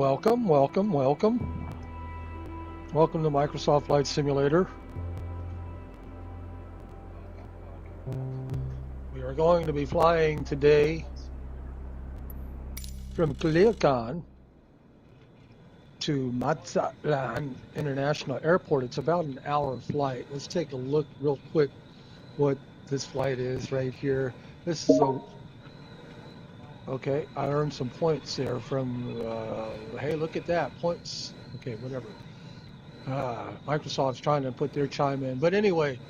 Welcome to Microsoft Flight Simulator. We are going to be flying today from Culiacan to Mazatlan International Airport. It's about an hour flight. Let's take a look real quick what this flight is right here. This is a okay, I earned some points there from hey, look at that, points. Okay, whatever. Microsoft's trying to put their chime in, but anyway,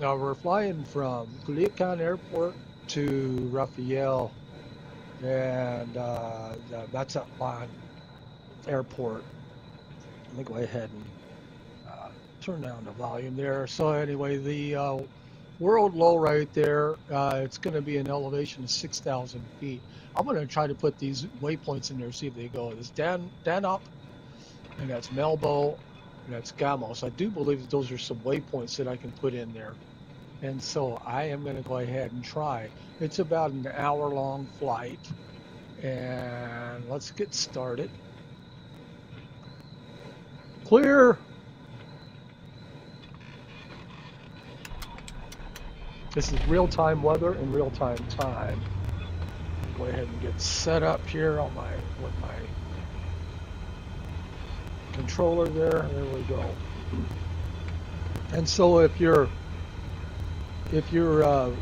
we're flying from Culiacan Airport to Rafael and the Mazatlan Airport. Let me go ahead and turn down the volume there. So anyway, the world low right there, it's going to be an elevation of 6,000 feet. I'm going to try to put these waypoints in there, see if they go. There's Danop, and that's Melbo, and that's Gamos. I do believe that those are some waypoints that I can put in there. And so I am going to go ahead and try. It's about an hour-long flight, and let's get started. Clear. This is real-time weather and real-time time. Go ahead and get set up here on with my controller there. There we go. And so if you're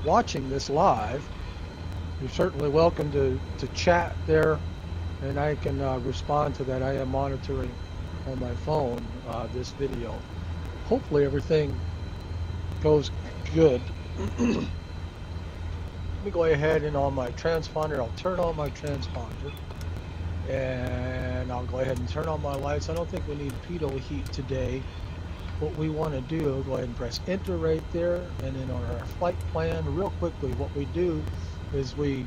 watching this live, you're certainly welcome to chat there, and I can respond to that. I am monitoring on my phone this video. Hopefully everything goes good. Let me go ahead and on my transponder, I'll turn on my transponder, and I'll go ahead and turn on my lights. I don't think we need pitot heat today. What we want to do, go ahead and press enter right there, and then on our flight plan, real quickly, what we do is we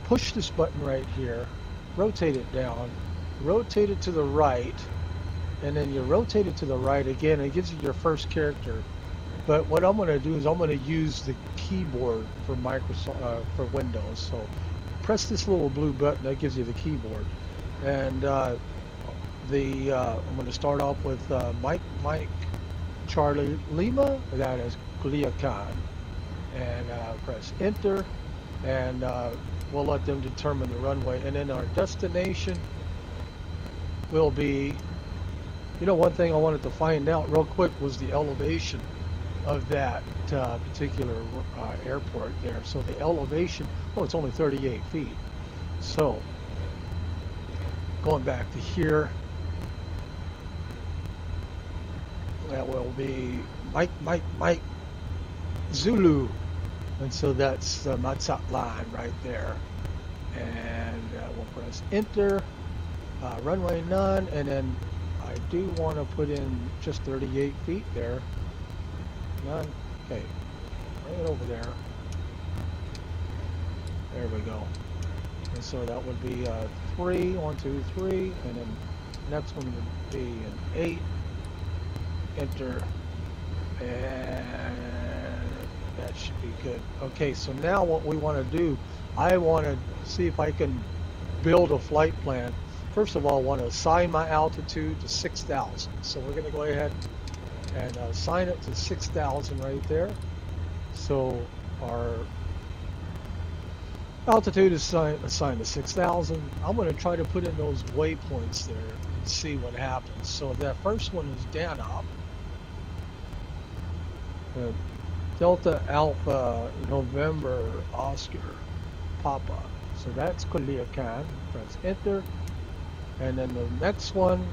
push this button right here, rotate it down, rotate it to the right, and then you rotate it to the right again, and it gives you your first character. But what I'm going to do is I'm going to use the keyboard for Microsoft for Windows. So press this little blue button that gives you the keyboard, and I'm going to start off with Mike Charlie Lima. That is Culiacan, and press enter, and we'll let them determine the runway, and then our destination will be. You know, one thing I wanted to find out real quick was the elevation of that particular airport there. So the elevation, oh, it's only 38 feet. So going back to here, that will be Mike Zulu, and so that's Mazatlan right there, and we'll press enter, runway none, and then I do want to put in just 38 feet there. None. Okay, bring it over there. There we go. And so that would be 3, 1, 2, 3, and then next one would be an 8. Enter, and that should be good. Okay, so now what we want to do, I want to see if I can build a flight plan. First of all, I want to assign my altitude to 6,000. So we're going to go ahead and assign it to 6,000 right there. So our altitude is assigned to 6,000. I'm going to try to put in those waypoints there and see what happens. So that first one is Danop. Delta Alpha November Oscar Papa. So that's Culiacan. Press enter. And then the next one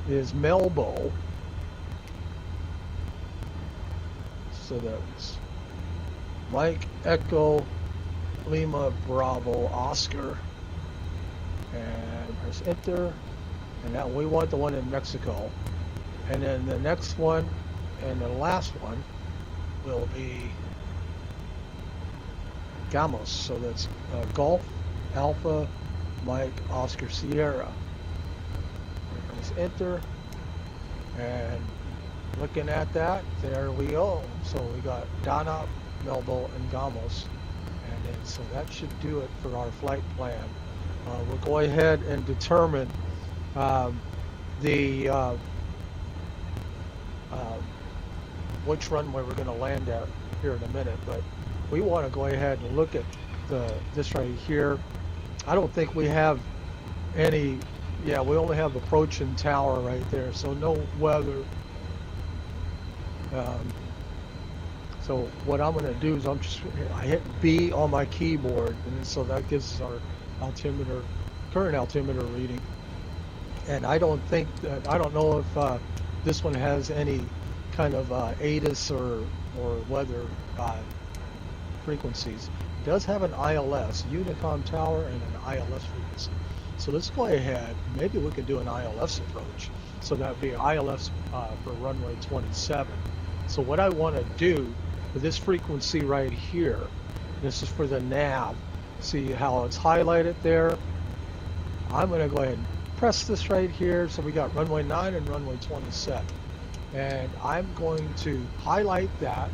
is Melbo. So that's Mike Echo Lima Bravo Oscar, and press enter, and that we want the one in Mexico. And then the next one and the last one will be Gamos. So that's Golf Alpha Mike Oscar Sierra. Press enter, and looking at that, there we go. So we got Danop, Melbo, and Gamos, and then so that should do it for our flight plan. We'll go ahead and determine the which runway we're going to land at here in a minute, but we want to go ahead and look at this right here. I don't think we have any, yeah, we only have approach and tower right there, so no weather. So what I'm going to do is I hit B on my keyboard, and so that gives us our altimeter, current altimeter reading. And I don't know if this one has any kind of ATIS or weather frequencies. It does have an ILS, Unicom tower, and an ILS frequency. So let's go ahead, maybe we could do an ILS approach. So that would be ILS for runway 27. So what I want to do for this frequency right here, this is for the nav. See how it's highlighted there? I'm going to go ahead and press this right here. So we got runway 9 and runway 27. And I'm going to highlight that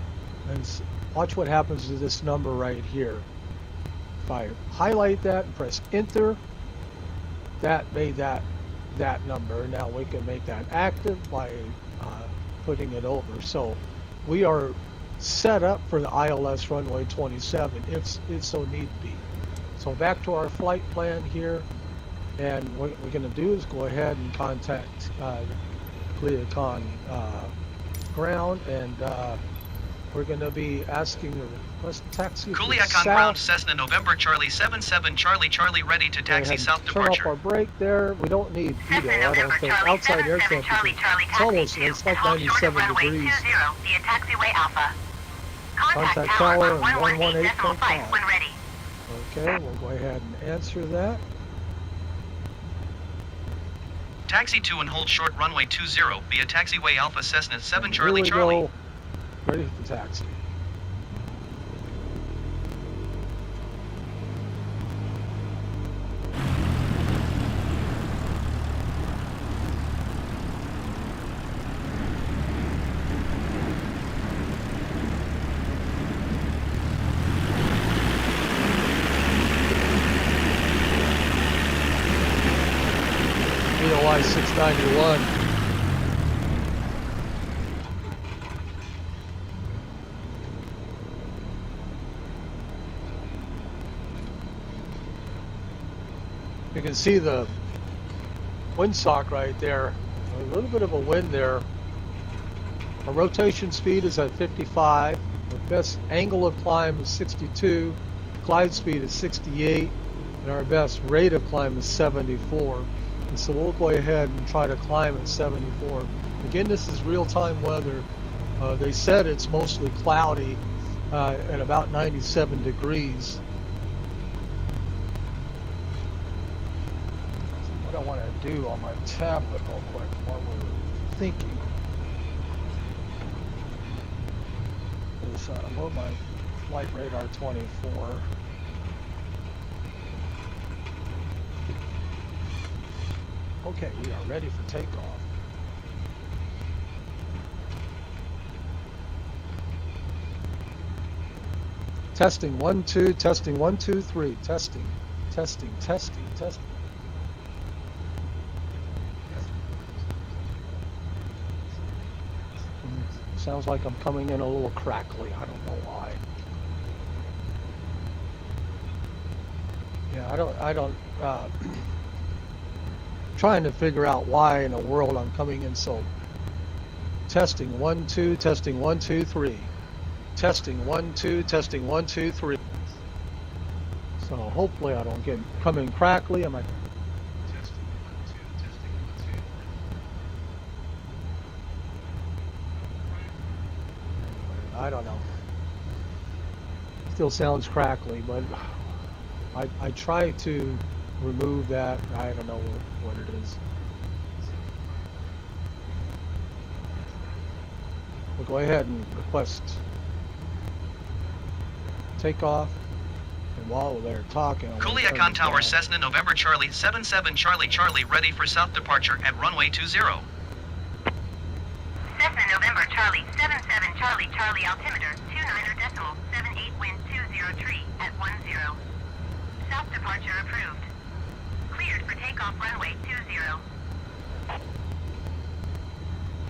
and watch what happens to this number right here. If I highlight that and press enter, that made that number. Now we can make that active by putting it over. So we are set up for the ILS runway 27 if so need be. So back to our flight plan here, and what we're going to do is go ahead and contact Culiacan ground, and we're going to be asking the request taxi. Culiacan ground, Cessna November Charlie 77 Charlie ready to taxi south departure. Turn off our brake there. We don't need pitot. I don't think outside air temperature. It's like 97 degrees. Via taxiway Alpha. Contact tower and 118.5 when ready. Okay, we'll go ahead and answer that. Taxi to and hold short runway 20 via taxiway Alpha Cessna 7 Charlie Here we Charlie. go. Ready for the taxi. VOI 691. You can see the windsock right there. A little bit of a wind there. Our rotation speed is at 55. The best angle of climb is 62. Glide speed is 68. And our best rate of climb is 74. And so we'll go ahead and try to climb at 74. Again, this is real-time weather. They said it's mostly cloudy at about 97 degrees. What I want to do on my tablet real quick while we're thinking is load my flight radar 24. Okay, we are ready for takeoff. Testing 1 2, testing 1 2 3, testing. Sounds like I'm coming in a little crackly. I don't know why. Yeah, I don't. Trying to figure out why in the world I'm coming in so. Testing 1 2, testing 1 2 3, testing 1 2, testing 1 2 3. So hopefully I don't get coming crackly. I might. I don't know. Still sounds crackly, but I try to remove that. I don't know what it is. We'll go ahead and request takeoff. And while they're talking, Culiacan Tower Cessna November Charlie 77 Charlie ready for south departure at runway 20. Cessna November Charlie 77 Charlie altimeter 29.78 wind 203 at 10. South departure approved. Cleared for takeoff runway 20.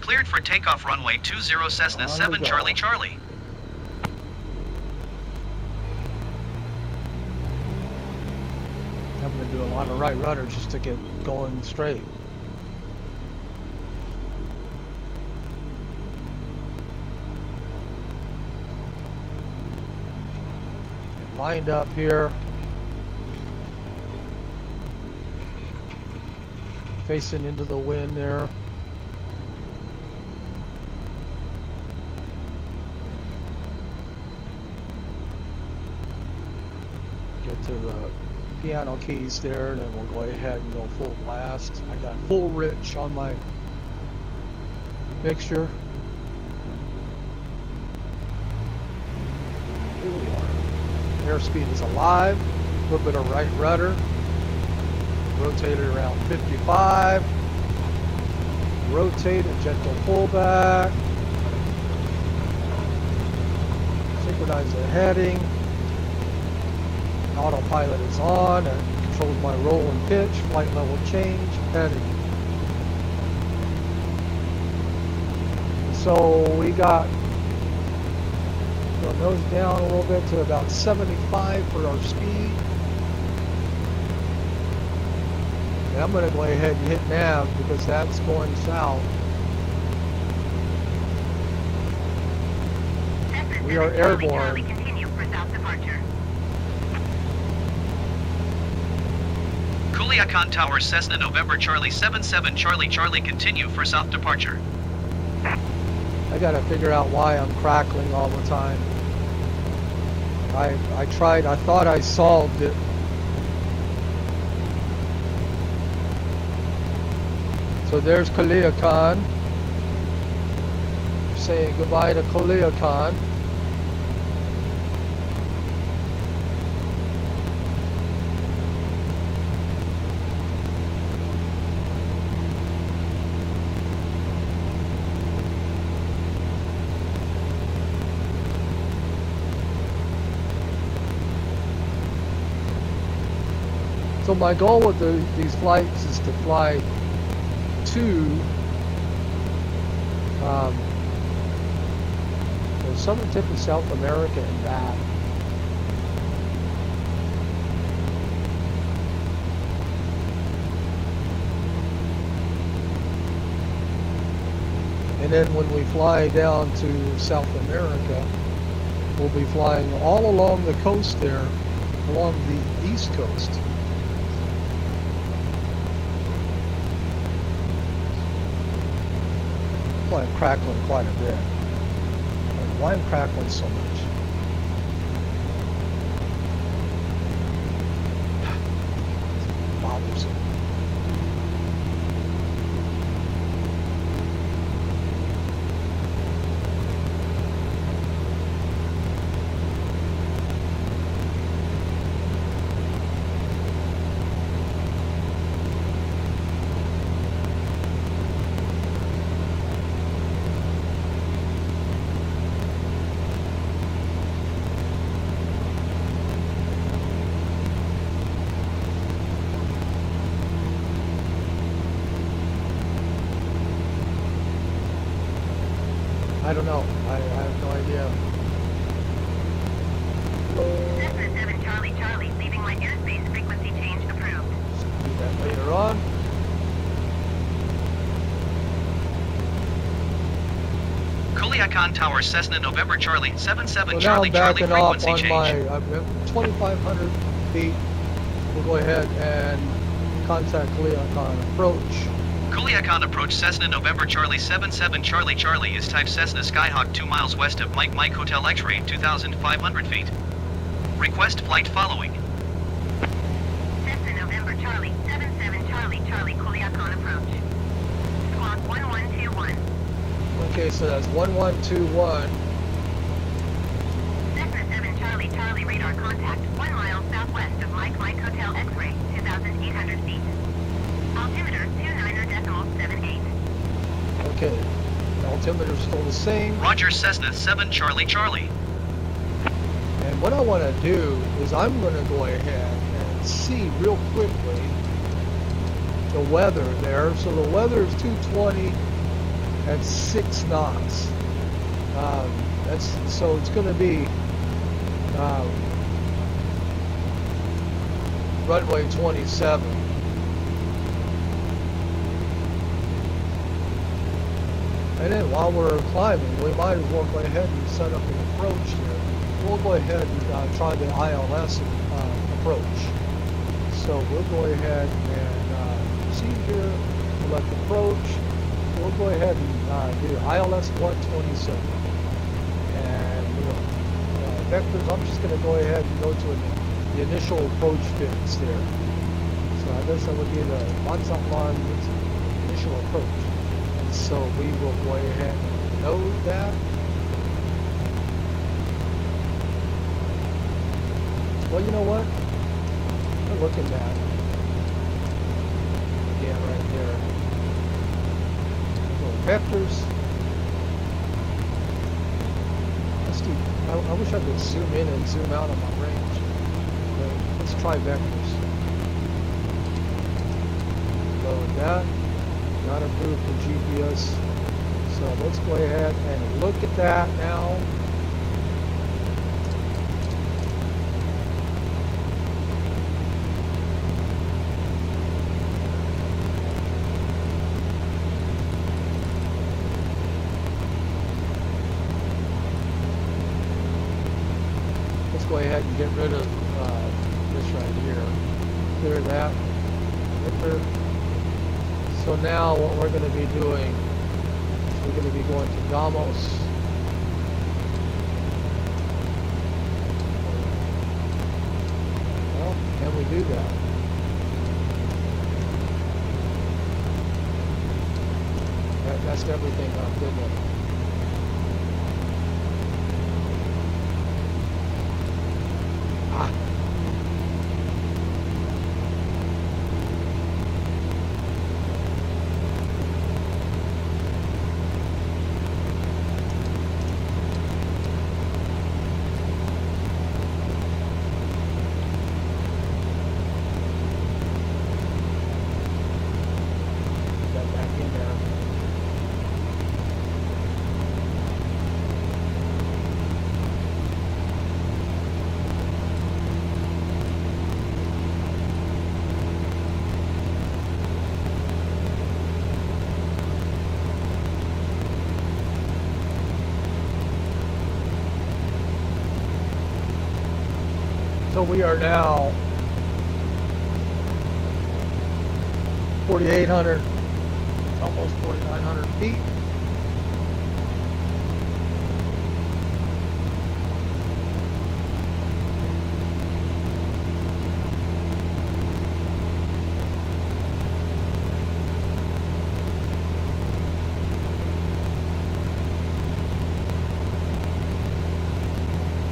Cleared for takeoff runway 20 Cessna On we 7 go. Charlie Charlie. I'm going to do a lot of right rudder just to get going straight. Lined up here. Facing into the wind there. Get to the piano keys there, and then we'll go ahead and go full blast. I got full rich on my mixture. Here we are. Airspeed is alive. A little bit of right rudder. Rotated around 55. Rotate and gentle pullback. Synchronize the heading. Autopilot is on. It controls my roll and pitch, flight level change, heading. So we got the nose down a little bit to about 75 for our speed. And I'm going to go ahead and hit nav because that's going south. We are airborne. Continue for south departure. Culiacan Tower Cessna November Charlie 77 Charlie Charlie continue for south departure. I got to figure out why I'm crackling all the time. I tried, I thought I solved it. So there's Culiacan. Saying goodbye to Culiacan. So my goal with these flights is to fly to the southern tip of South America and back. And then when we fly down to South America, we'll be flying all along the coast there, along the east coast. Well, I'm crackling quite a bit. Why I'm crackling so much? Bothersome. I don't know. I have no idea. Cessna 7 Charlie Charlie, leaving my airspace frequency change approved. Do that later on. Culiacan Tower Cessna November Charlie 77 So now Charlie I'm Charlie backing off frequency on change. my I'm at 2,500 feet. We'll go ahead and contact Culiacan approach. Culiacan approach Cessna November Charlie 77 Charlie Charlie is type Cessna Skyhawk 2 miles west of Mike Mike Hotel X-ray 2,500 feet. Request flight following. Cessna November Charlie 77 Charlie Charlie Culiacan approach. Squawk 1121. Okay, so that's 1121. Cessna 7 Charlie Charlie radar contact 1 mile southwest of Mike Mike Hotel X-ray 2,800 feet. Altimeter 29.78. Okay, altimeter's still the same. Roger Cessna 7 Charlie Charlie. And what I want to do is I'm going to go ahead and see real quickly the weather there. So the weather is 220 at 6 knots. So it's going to be runway 27. And then while we're climbing, we might as well go ahead and set up an approach here. We'll go ahead and try the ILS approach. So we'll go ahead and see here, select approach. We'll go ahead and do ILS 127. And vectors, I'm just going to go ahead and go to the initial approach fix there. So I guess that would be the Mazatlan initial approach. And so we will go ahead and load that. Well, you know what? We're looking at yeah, right there. Little vectors. Let's do. I wish I could zoom in and zoom out on my range. But let's try vectors. Load that. Not approved for GPS. So let's go ahead and look at that now. Go ahead and get rid of this right here. Clear that. Enter. So now what we're going to be doing is we're going to be going to Gamos. Well, can we do that? That's everything I'm good with. So we are now 4,800, almost 4,900 feet.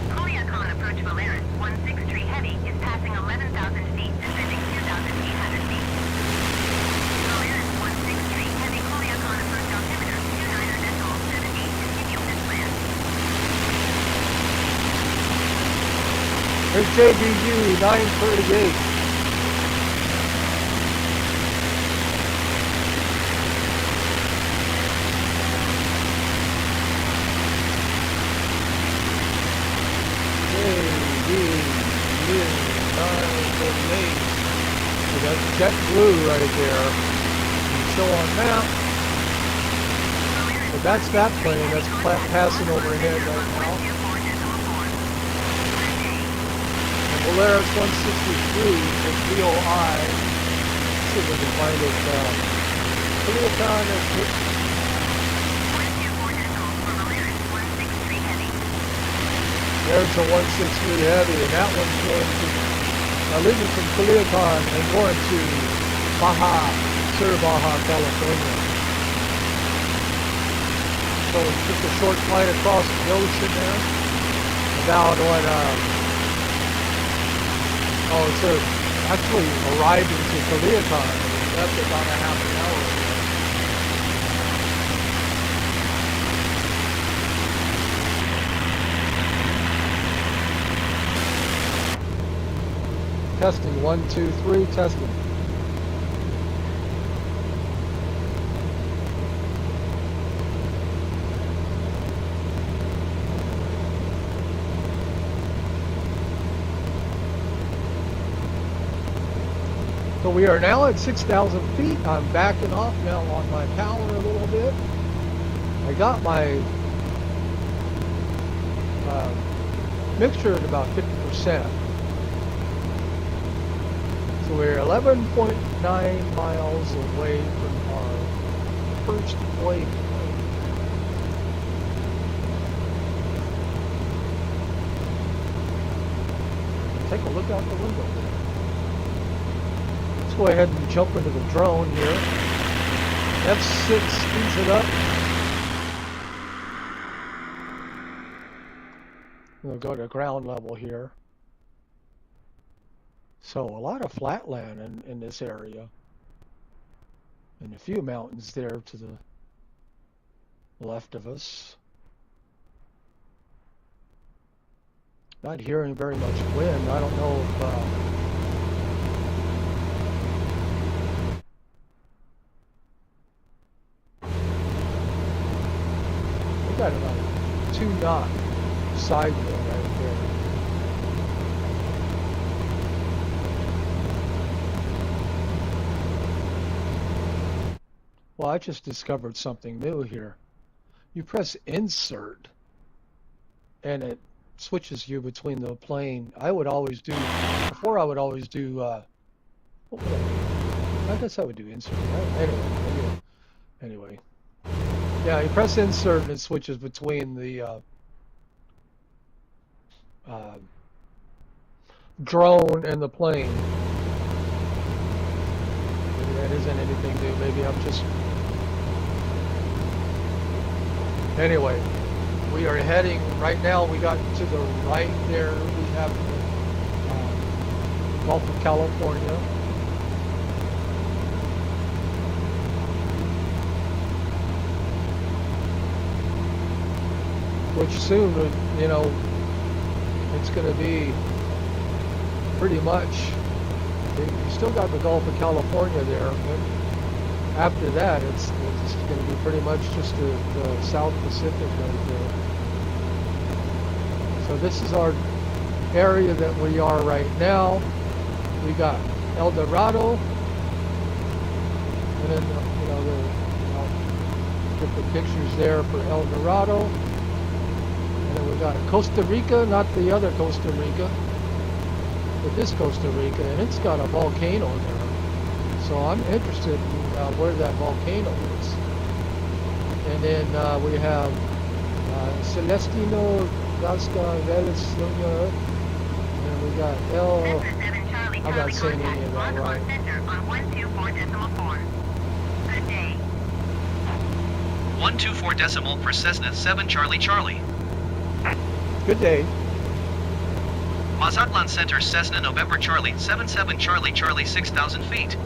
Culiacan approach Valeris 163 Heavy is passing 11,000 feet, descending 2,800 feet. Valeris 163 Heavy Culiacan approach altimeter 29.78. Continue this plan. There's JBU 938. So that's jet blue right there. You show on map. So that's that plane that's passing overhead right now. And Valeris 163 is VOI. Let's see if we can find it. Culiacan is there's a 163 Heavy, and that one's going to, leaving from Culiacan and going to Sur Baja, California. So it's just a short flight across the ocean there. About what, so actually arriving to Culiacan, that's about a half an hour ago. Testing, 1, 2, 3, testing. So we are now at 6,000 feet. I'm backing off now on my power a little bit. I got my mixture at about 50%. So we're 11.9 miles away from our first waypoint. Take a look out the window there. Let's go ahead and jump into the drone here. F6 speeds it up. We'll go to ground level here. So a lot of flatland in this area. And a few mountains there to the left of us. Not hearing very much wind. I don't know if we got about a 2-knot side wind right there. Well, I just discovered something new here. You press insert and it switches you between the plane. I would always do, before I would always do, I guess I would do insert, right? Anyway. Yeah, you press insert and it switches between the drone and the plane. Maybe that isn't anything new. Maybe I'm just... Anyway. We are heading, right now we got to the right there, we have the Gulf of California. Which soon, you know, it's going to be pretty much, you still got the Gulf of California there, but after that it's going to be pretty much just the South Pacific right there. So this is our area that we are right now. We got El Dorado, and then you know I'll get the pictures there for El Dorado, and then we got Costa Rica, not the other Costa Rica, but this Costa Rica, and it's got a volcano there. So I'm interested in where that volcano is. And then we have Celestino Gasca Venezuela, and we got I'm not saying any of that right. Good day. 124 decimal per Cessna 7 Charlie Charlie. Good day. Mazatlan Center Cessna November Charlie 77 Charlie Charlie 6,000 feet.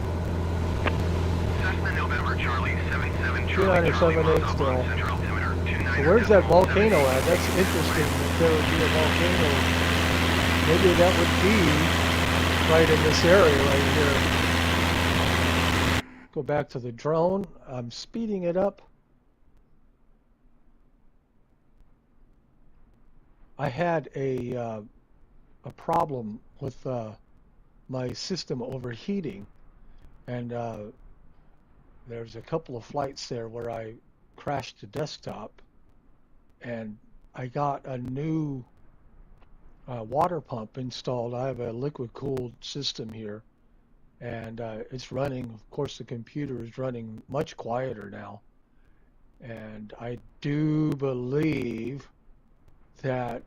Cessna November Charlie 77 Charlie 2978 still. So where's that volcano at? That's interesting that there would be a volcano. Maybe that would be right in this area right here. Go back to the drone. I'm speeding it up. I had a problem with my system overheating, and there's a couple of flights there where I crashed the desktop, and I got a new water pump installed. I have a liquid cooled system here, and it's running. Of course, the computer is running much quieter now, and I do believe that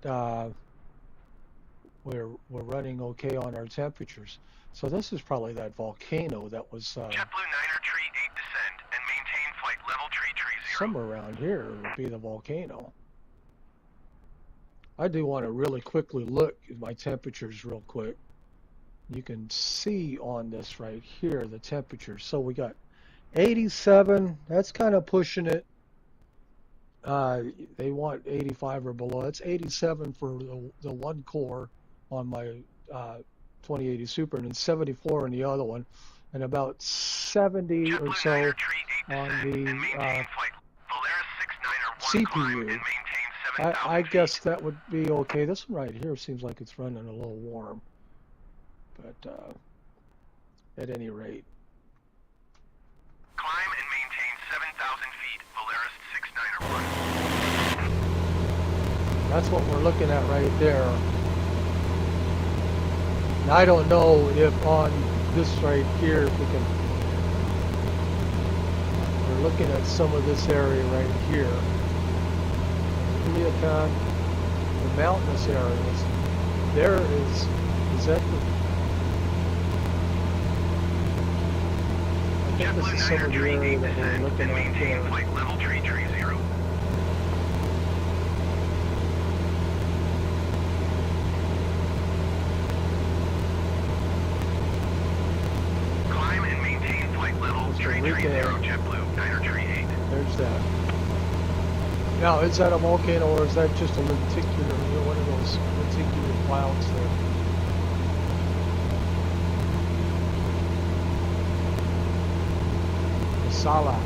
we're running okay on our temperatures. So this is probably that volcano that was JetBlue 9er tree 8 descend and maintain flight level tree 0. somewhere around here would be the volcano. I do want to really quickly look at my temperatures real quick. You can see on this right here the temperature. So we got 87. That's kind of pushing it. They want 85 or below. It's 87 for the one core on my 2080 Super, and then 74 on the other one, and about 70 or so on the CPU. I guess that would be okay. This one right here seems like it's running a little warm, but at any rate. Climb and maintain 7,000 feet, Polaris 6901. That's what we're looking at right there. Now, I don't know if on this right here, if we can, we're looking at some of this area right here. Culiacan, the mountainous areas. There is that the, I think this is some of the area that we're looking at there. Flight level tree 0. Climb and maintain flight level tree 0, JetBlue, Niner tree 8. There's that. Now, is that a volcano or is that just a lenticular, one of those lenticular clouds there? Sala.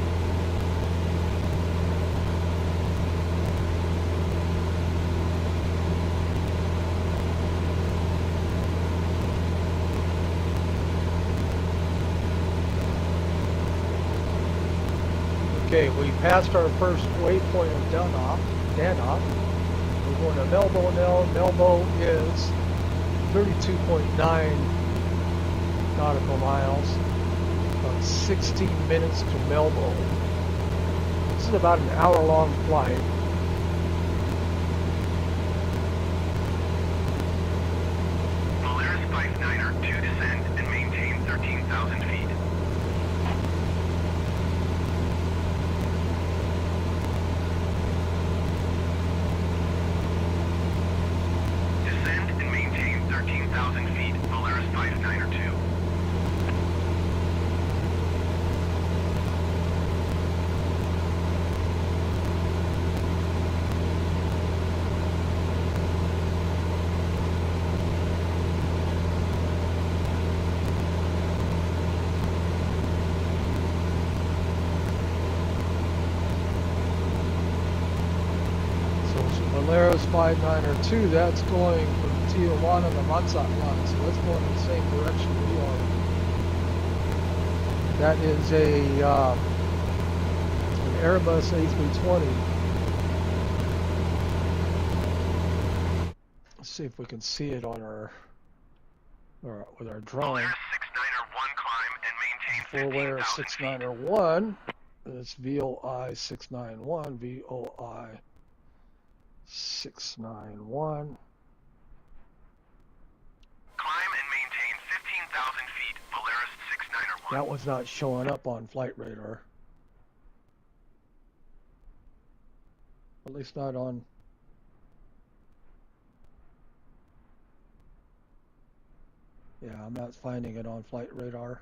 Okay, we passed our first waypoint of Danoff. We're going to Melbo now. Melbo is 32.9 nautical miles. About 16 minutes to Melbo. This is about an hour-long flight. Polaris 59er to descend and maintain 13,000 feet. Descend and maintain 13,000 feet, Polaris 59er 2. Polaris 59er2, that's going from Tijuana to Mazatlan, so let's go in the same direction we are. That is an Airbus A320. Let's see if we can see it on our with our drone. Polaris 69er 1 climb and maintain Full-wear 15,000 feet. 69er1. It's VOI 691, VOI 691. Climb and maintain 15,000 feet, Polaris 69er 1. That was not showing up on flight radar. At least not on. Yeah, I'm not finding it on flight radar.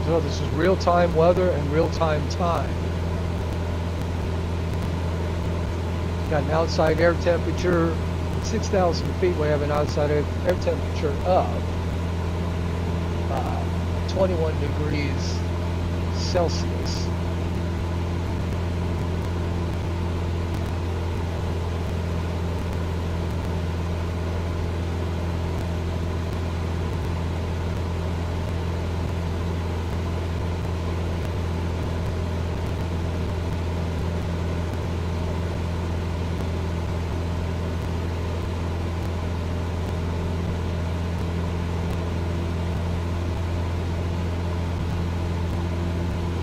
So this is real-time weather and real-time time. Got an outside air temperature at 6,000 feet. We have an outside air temperature of 21 degrees Celsius.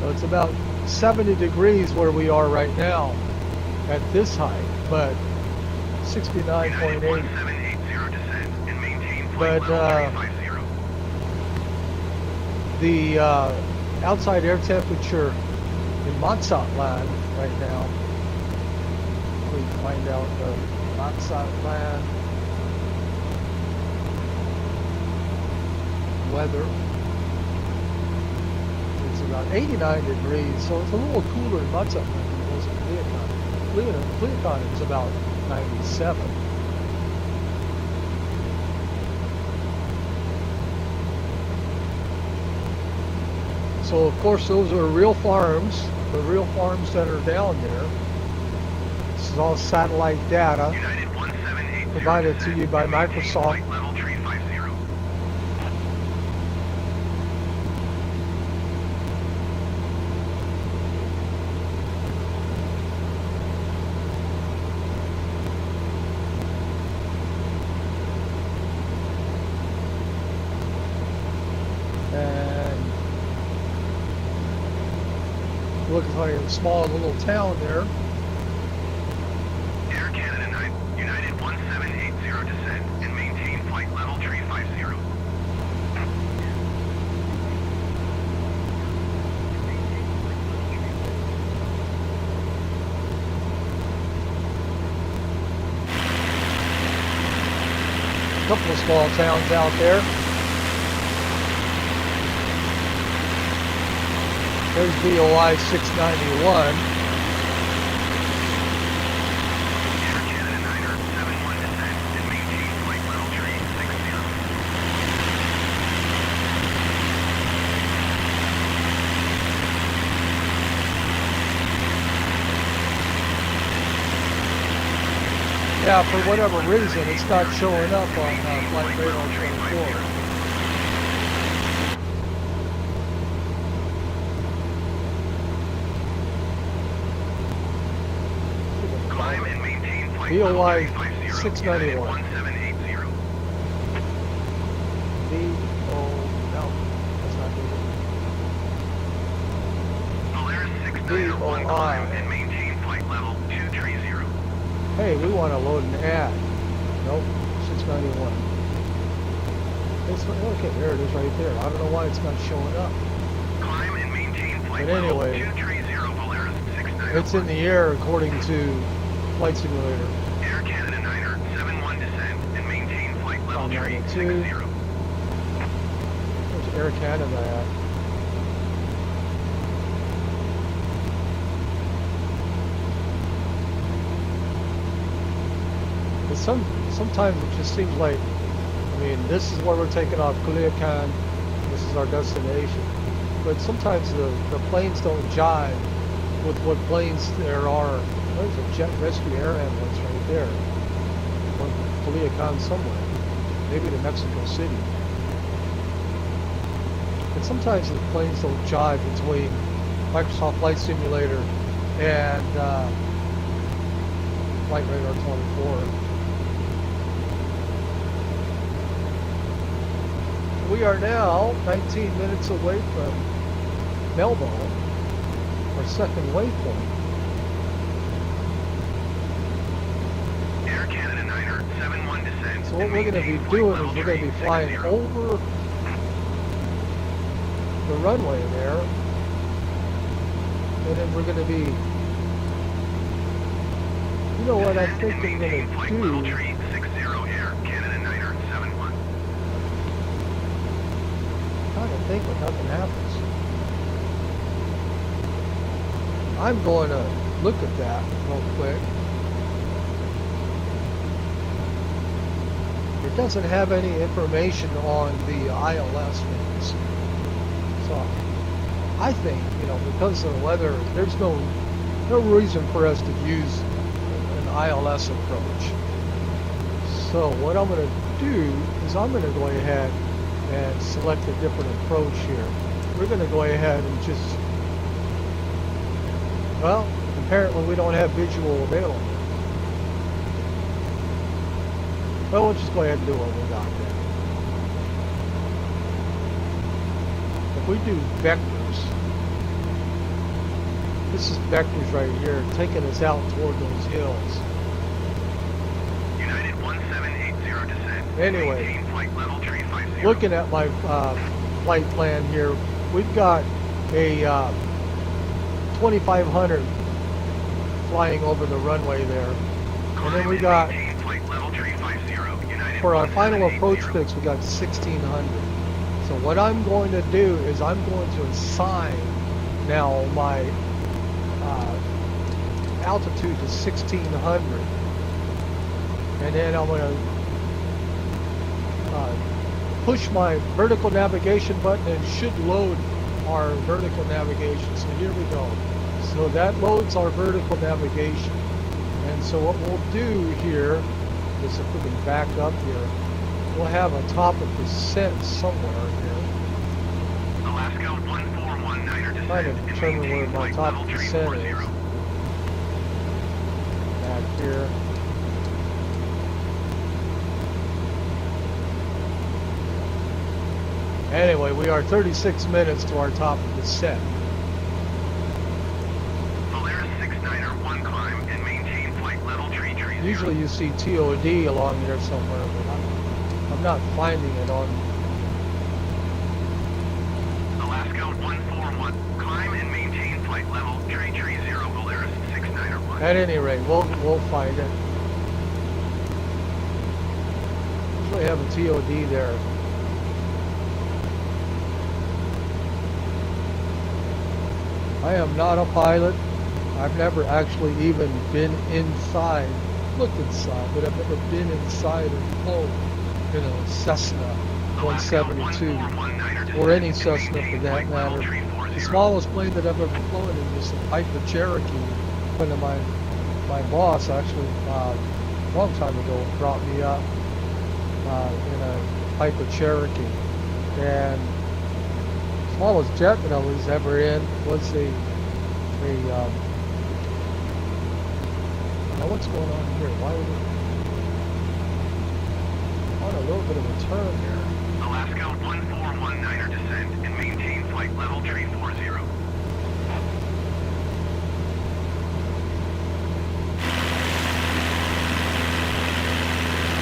It's about 70 degrees where we are right now at this height, but 69.8. 1780 descend and maintain But flight level 350. the outside air temperature in Mazatlan right now, we can find out the Mazatlan weather. It's about 89 degrees, so it's a little cooler in Mazatlan than it was in Culiacan. Culiacan is about 97. So of course those are real farms, the real farms that are down there. This is all satellite data United 1780 provided to you by and maintain Microsoft. flight level 350. And looks like a small little town there. Air Canada 9, United 1780 descend and maintain flight level 350. A couple of small towns out there. There's BOI 691. Air Canada 9er 71 descend and maintain flight level 360. Yeah, for whatever reason, it's not showing up on Flight Radar 24. Climb and maintain flight level BOI 350. 691. 1780. No, that's not Polaris 6901 climb and maintain flight level 230. Hey, we want to load an ad. Nope, 691. It's, okay, there it is right there. I don't know why it's not showing up. Climb and maintain flight But level anyway, 230 Polaris 6901. it's in the air according to Flight Simulator. Air Canada 9er 71 descend and maintain flight level 360. There's Air Canada at. But sometimes it just seems like, I mean, this is where we're taking off Culiacan. This is our destination. But sometimes the planes don't jive with what planes there are. There's a jet rescue air ambulance right there. From Culiacan somewhere. Maybe to Mexico City. But sometimes the planes don't jive between Microsoft Flight Simulator and Flight Radar 24. We are now 19 minutes away from Melbourne, our second waypoint. Air Canada 9er 71 descend. So what and we're going to maintain be flight doing level is we're going to be flying 360. over the runway there, and then we're going to be, you know what I Descend think and I'm maintain going flight to level do? 360 Air Canada 9er 71. Trying to think what nothing happens. I'm going to look at that real quick. It doesn't have any information on the ILS things. So I think, you know, because of the weather, there's no reason for us to use an ILS approach. So what I'm going to do is I'm going to go ahead and select a different approach here. We're going to go ahead and just, well, apparently we don't have visual available. Well, we'll just go ahead and do what we got there. If we do vectors, this is vectors right here, taking us out toward those hills. United 1780 descend. Anyway, Maintain flight level 350. looking at my flight plan here, we've got a 2500 flying over the runway there. And then we got, Maintain flight level 350. United for our final 1780. approach fix, we got 1600. So what I'm going to do is I'm going to assign now my altitude to 1600. And then I'm going to push my vertical navigation button and it should load our vertical navigation. So here we go. So that loads our vertical navigation. And so what we'll do here is, if we can back up here, we'll have a top of descent somewhere here. Alaska 1419er descent. Trying to determine where my top of descent is. Back here. Anyway, we are 36 minutes to our top of descent. Polaris 69er 1 climb and maintain flight level tree. Usually you see TOD along here somewhere, but I'm not finding it on. Alaska 141, climb and maintain flight level tree 0, Polaris 69er 1. At any rate, we'll find it. Usually have a TOD there. I am not a pilot. I've never actually even been inside, looked inside, but I've never been inside or flown in a Cessna 172, or any Cessna for that matter. The smallest plane that I've ever flown in was a Piper Cherokee. One of my boss actually, a long time ago, brought me up in a Piper Cherokee. And smallest jet that I was ever in was now what's going on here? Why would it on a little bit of a turn here? Alaska 1419er descent and maintain flight level tree 40.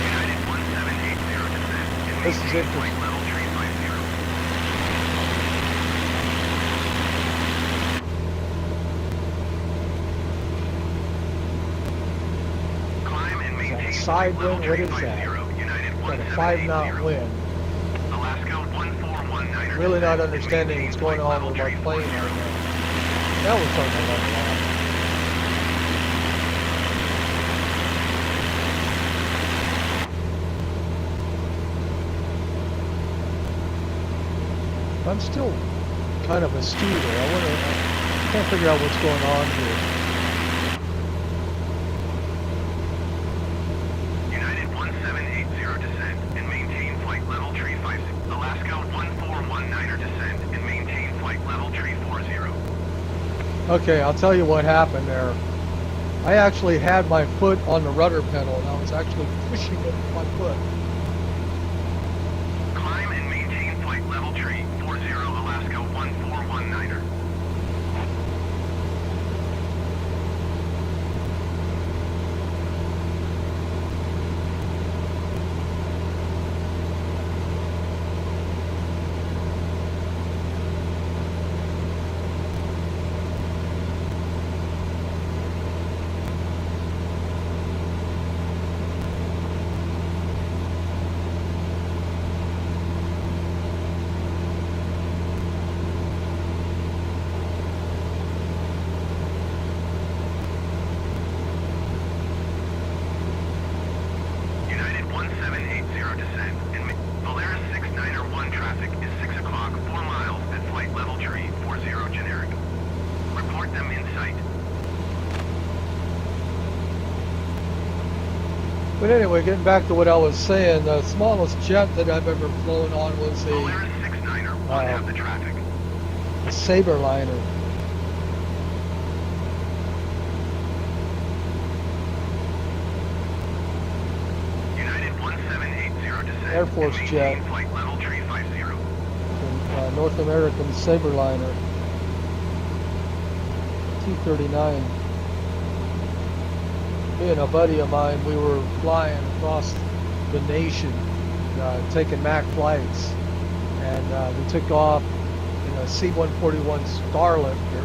United 1780 descent and This is maintain interesting. flight level tree 50. Climb and maintain Side flight level wind, what tree is that? 50. United Got a 5-knot 1780. wind. Alaska 1419er Really not descent and understanding maintain what's going flight on level with my tree plane 40. right now. Now we're talking about that. I'm still kind of a student. I can't figure out what's going on here. United 1780 descent and maintain flight level tree 50. Alaska 1419er descent and maintain flight level tree 40. Okay, I'll tell you what happened there. I actually had my foot on the rudder pedal and I was actually pushing it with my foot. Climb and maintain flight level tree 40, Alaska 1419er. United 1780 descent and Polaris 69er 1 traffic is 6 o'clock, 4 miles at flight level tree 40 generic. Report them in sight. But anyway, getting back to what I was saying, the smallest jet that I've ever flown on was Polaris 69er 1 have the traffic. a Saberliner. United 1780 descent Air Force and jet. maintain flight level tree 50. North American Saberliner. T-39. Me and a buddy of mine, we were flying across the nation, taking MAC flights, and we took off in a C141 Starlifter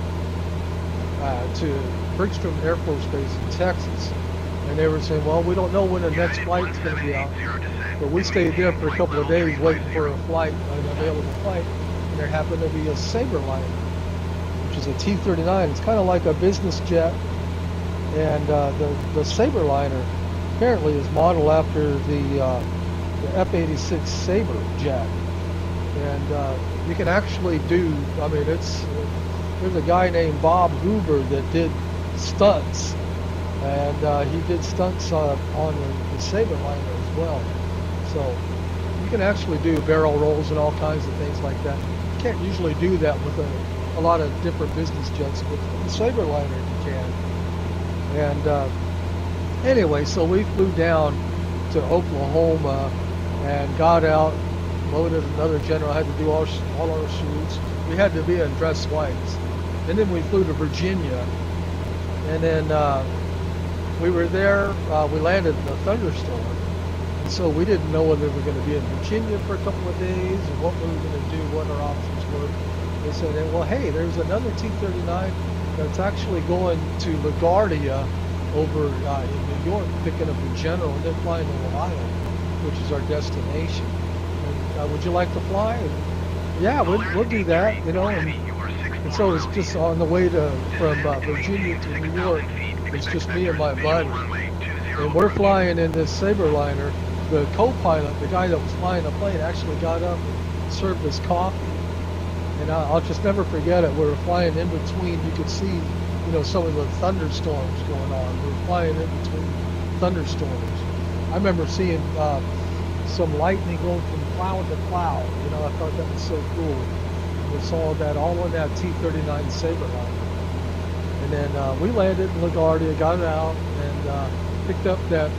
to Brigham Air Force Base in Texas. And they were saying, well, we don't know when the next flight's going to be out. But we stayed there for a couple of days waiting for a flight, an available flight, and there happened to be a Saberliner, which is a T-39. It's kind of like a business jet, and the Saberliner apparently is modeled after the F-86 Sabre jet. And you can actually do, I mean, there's a guy named Bob Hoover that did stunts, and he did stunts on the Saberliner as well. So you can actually do barrel rolls and all kinds of things like that. You can't usually do that with a lot of different business jets, but with the Saberliner you can. And anyway, so we flew down to Oklahoma and got out, loaded another general, had to do all our shoots. We had to be in dress whites. And then we flew to Virginia. And then we were there, we landed in a thunderstorm. And so we didn't know whether we were going to be in Virginia for a couple of days or what we were going to do, what our options were. They said, well, hey, there's another T-39 that's actually going to LaGuardia over in New York, picking up a general, and then flying to Ohio, which is our destination. And, would you like to fly? And, yeah, we'll do that, you know. And so it's just on the way from Virginia to New York. It's just me and my buddy, and we're flying in this Saberliner. The co-pilot, the guy that was flying the plane, actually got up and served us coffee. And I'll just never forget it. We were flying in between. You could see, you know, some of the thunderstorms going on. We were flying in between thunderstorms. I remember seeing some lightning going from cloud to cloud. You know, I thought that was so cool. We saw that all on that T-39 Saberliner. And then we landed in LaGuardia, got out, and picked up that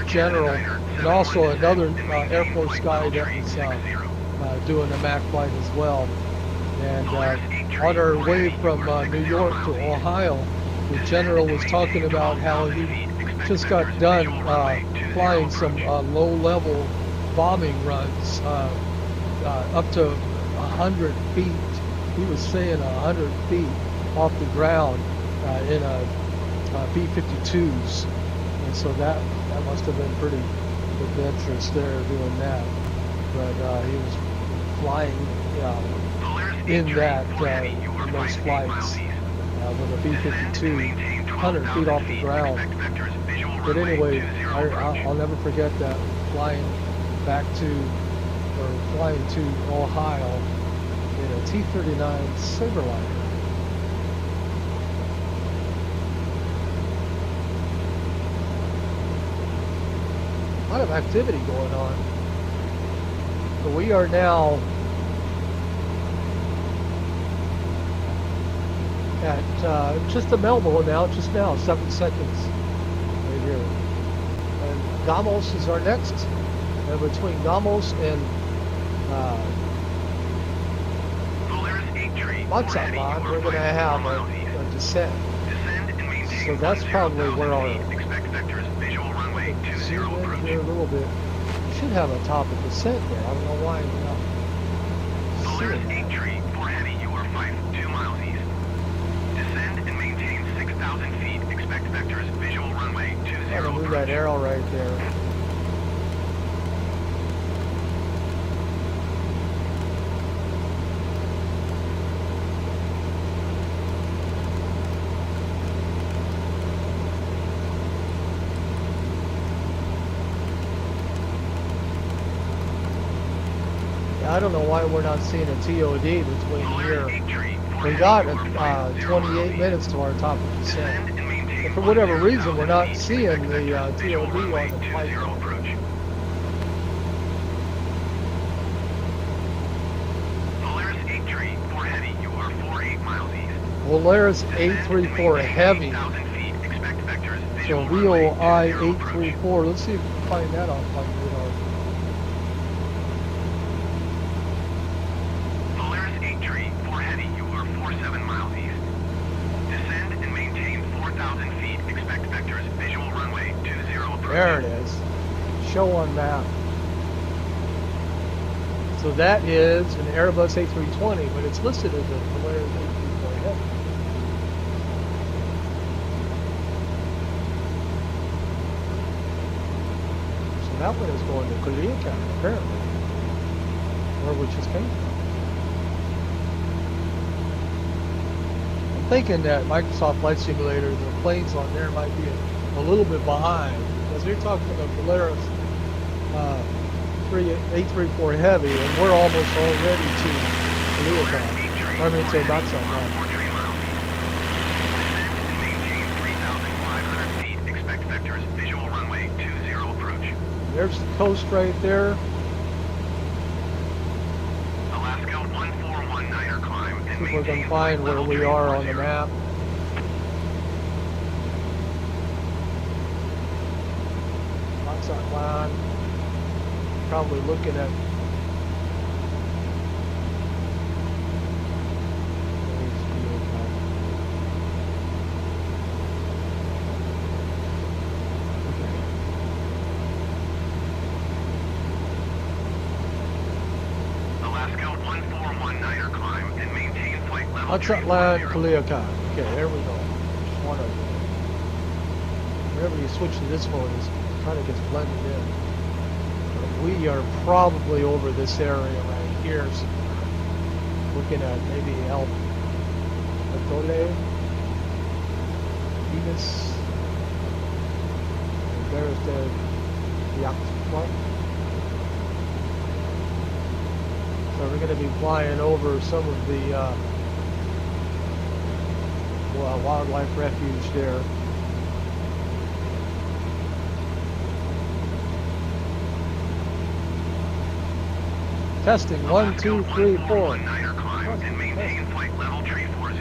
general, and also another Air Force guy that was doing a MAC flight as well. And on our way from New York to Ohio, the general was talking about how he just got done flying some low-level bombing runs up to 100 feet. He was saying 100 feet off the ground in B-52s. And so that must have been pretty adventurous there doing that. But he was flying in that in those flights with a B-52 100 feet off the ground. But anyway, I'll never forget that, flying to Ohio in a T-39 Saberliner. A lot of activity going on. So we are now at just a Melville now, just now, 7 seconds right here. And Gamos is our next. And between Gamos and Mazatlan, we're going to have a descent. So that's probably where our zoom in here a little bit. We should have a top of descent there. I don't know why we're not seeing that. For heavy, you are 2 miles east. Descend and maintain 6,000 feet. Expect vectors, visual runway 20. I'm going to move that arrow right there. I don't know why we're not seeing a TOD between here. We got 28 minutes to our top of descent. And for whatever reason, we're not seeing the TOD on the flight. Polaris 834 Heavy. So real I-834. Let's see if we can find that on flight radar. There it is. Show on map. So that is an Airbus A320, but it's listed as a Polaris A340 Heavy. So that one is going to Culiacan, apparently, where we just came from. I'm thinking that Microsoft Flight Simulator, the planes on there might be a little bit behind. Because you're talking about Polaris 834 heavy, and we're almost already to Culiacan. I mean to Mazatlan. 3 miles. Maintain 3,500 feet. Expect vectors. Visual runway 20 approach. There's the coast right there. Alaska 1419er climb and See if we maintain can find where level we tree are on the 40. map. Mazatlan. Probably looking at. Alaska 1419er climb and maintain flight level Mazatlan, 40. Culiacan. Okay, there we go. Just one of them. Whenever you switch to this mode, it kind of gets blended in. But we are probably over this area right here. So looking at maybe El Atole, Venus. And there's the Culiacan. So we're going to be flying over some of the wildlife refuge there. Testing 1, 2, 3, 4. 1419er climb and maintain flight level tree 40.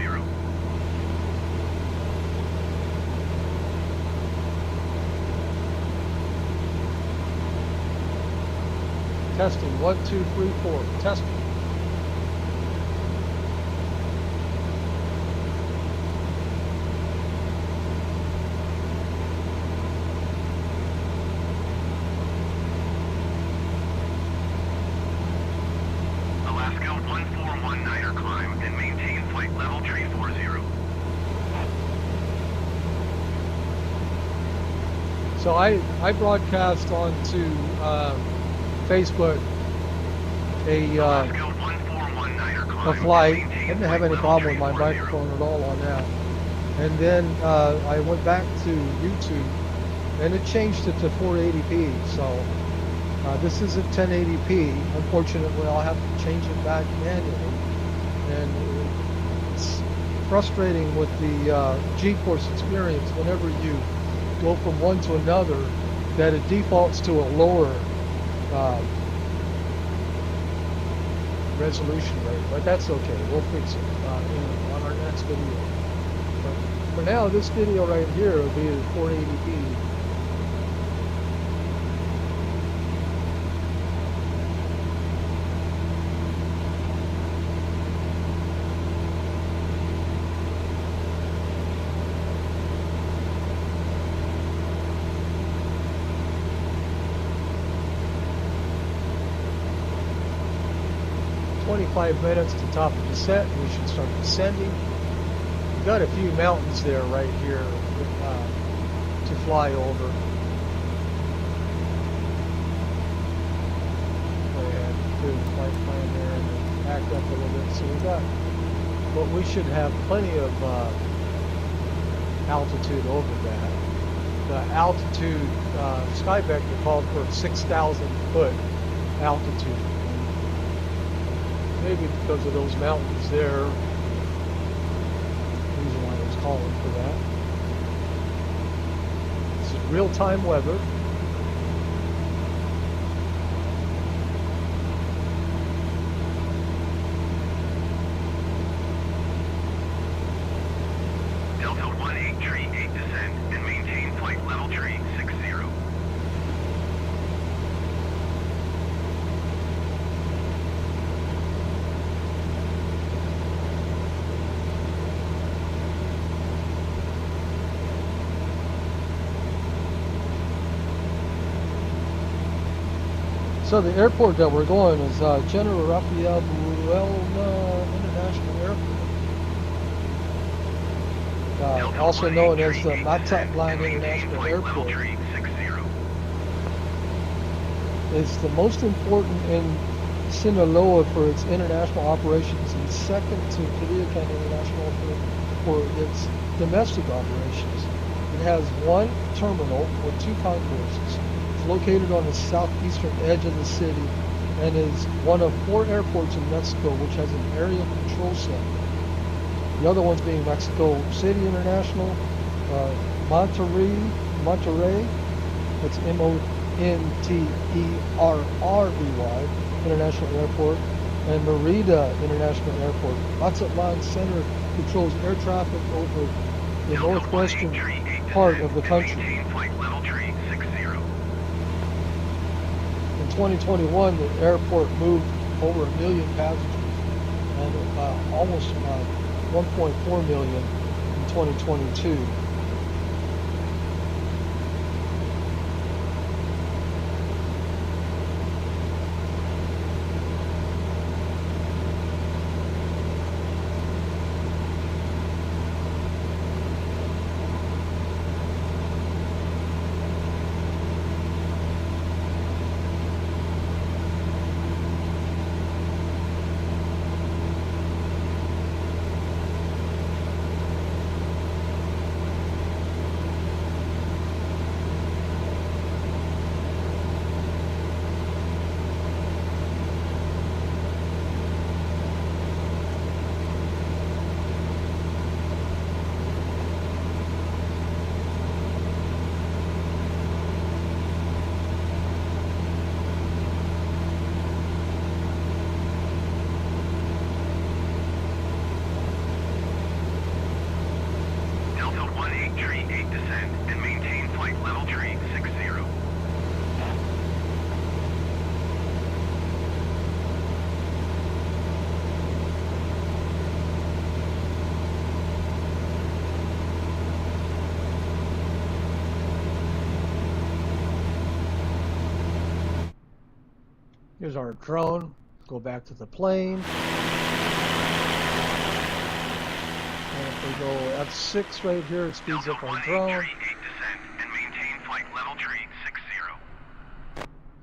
Testing 1, 2, 3, 4. Testing. Alaska 1419er climb and maintain flight level tree 40. So I broadcast onto Facebook Alaska 1419er a climb flight. and I maintain didn't have flight any level problem tree with my 40. microphone at all on that. And then I went back to YouTube, and it changed it to 480p. So this isn't 1080p. Unfortunately, I'll have to change it back manually. And it's frustrating with the GeForce experience whenever you go from one to another, that it defaults to a lower resolution rate, but that's okay. We'll fix it on our next video. But for now, this video right here will be at 480p. "25 minutes to top of descent. We should start descending. We've got a few mountains there right here to fly over. And do the flight plan there and then back up a little bit. So we should have plenty of altitude over that. The altitude, Sky Vector called for 6,000 foot altitude. Maybe because of those mountains there, reason why I was calling for that. This is real-time weather. Delta 18 tree 8 descend and maintain flight level tree 60. So the airport that we're going is General Rafael Buelna International Airport, also known as the Mazatlan International Airport. It's the most important in Sinaloa for its international operations and second to Culiacan International for its domestic operations. It has one terminal with two concourses, It's located on the southeastern edge of the city and is one of 4 airports in Mexico which has an area control center. The other ones being Mexico City International, Monterrey, that's Monterrey International Airport, and Merida International Airport. Mazatlan Center controls air traffic over the northwestern part of the country. Maintain flight level tree 60. In 2021, the airport moved over 1 million passengers and almost 1.4 million in 2022. Here's our drone. Go back to the plane. And if we go F6 right here, it speeds up our drone.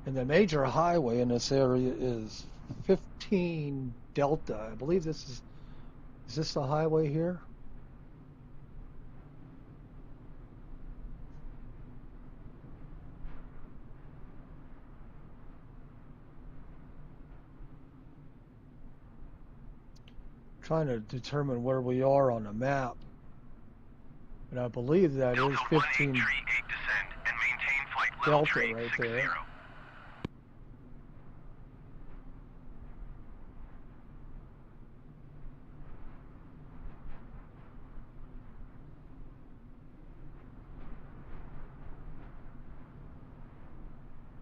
And the major highway in this area is 15 Delta. I believe is this the highway here? Trying to determine where we are on the map. And I believe that is 15 Delta right there.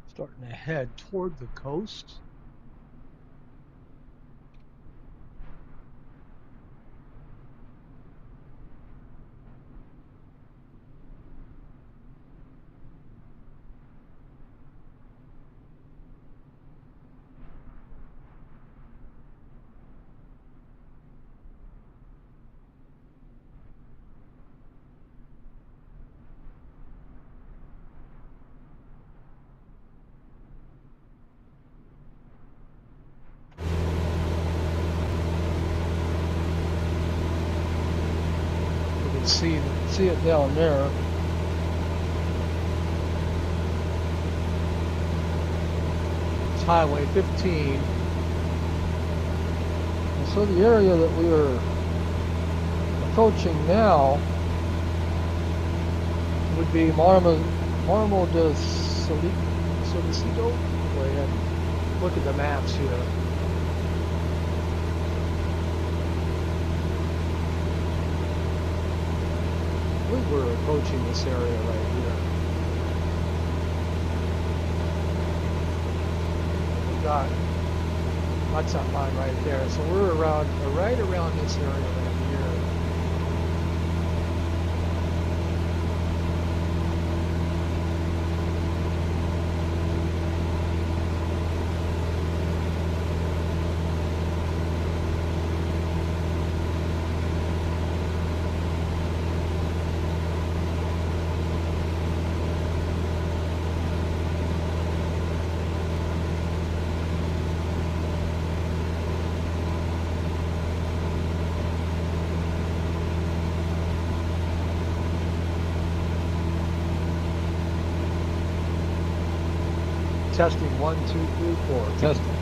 Starting to head toward the coast. See it down there. It's Highway 15. And so the area that we are approaching now would be Marmo de Solicito. Go ahead and look at the maps here. We're approaching this area right here. We got Mazatlan right there, so we're right around this area right here. Testing 1, 2, 3, 4. Testing.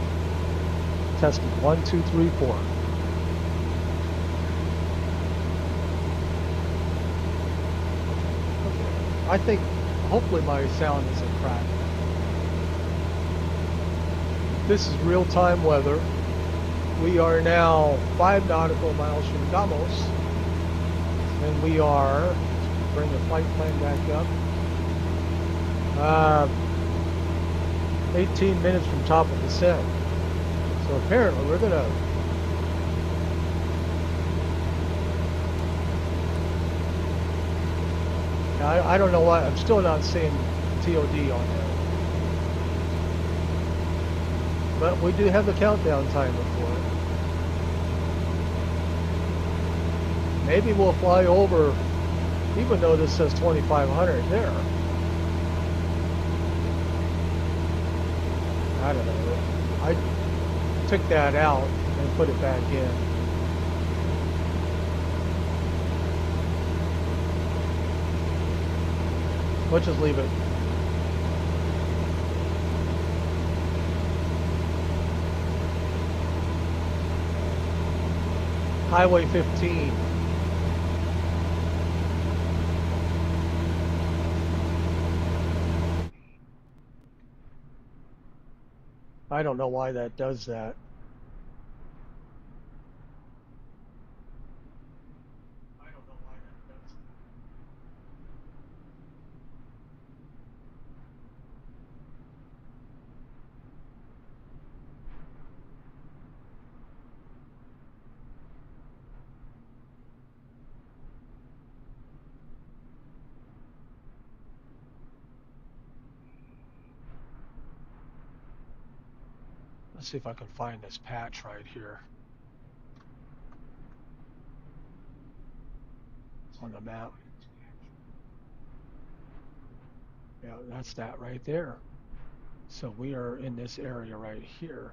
Testing 1, 2, 3, 4. Okay. I think hopefully my sound isn't cracked. This is real-time weather. We are now 5 nautical miles from Gamos, and we are, bring the flight plan back up, 18 minutes from top of descent. So apparently we're gonna I don't know why I'm still not seeing TOD on there. But we do have the countdown timer for it. Maybe we'll fly over, even though this says 2,500 there. I don't know. I took that out and put it back in. Let's just leave it. Highway 15. I don't know why that does that. Let's see if I can find this patch right here on the map. Yeah, that's that right there. So we are in this area right here.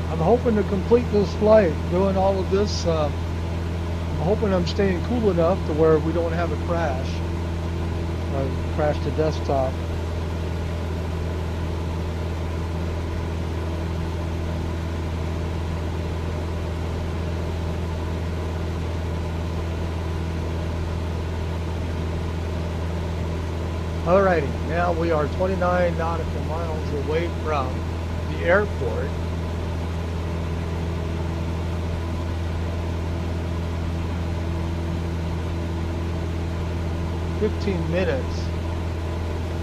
I'm hoping to complete this flight, doing all of this. I'm hoping I'm staying cool enough to where we don't have a crash. Crash to desktop. Alrighty, now we are 29 nautical miles away from the airport. "15 minutes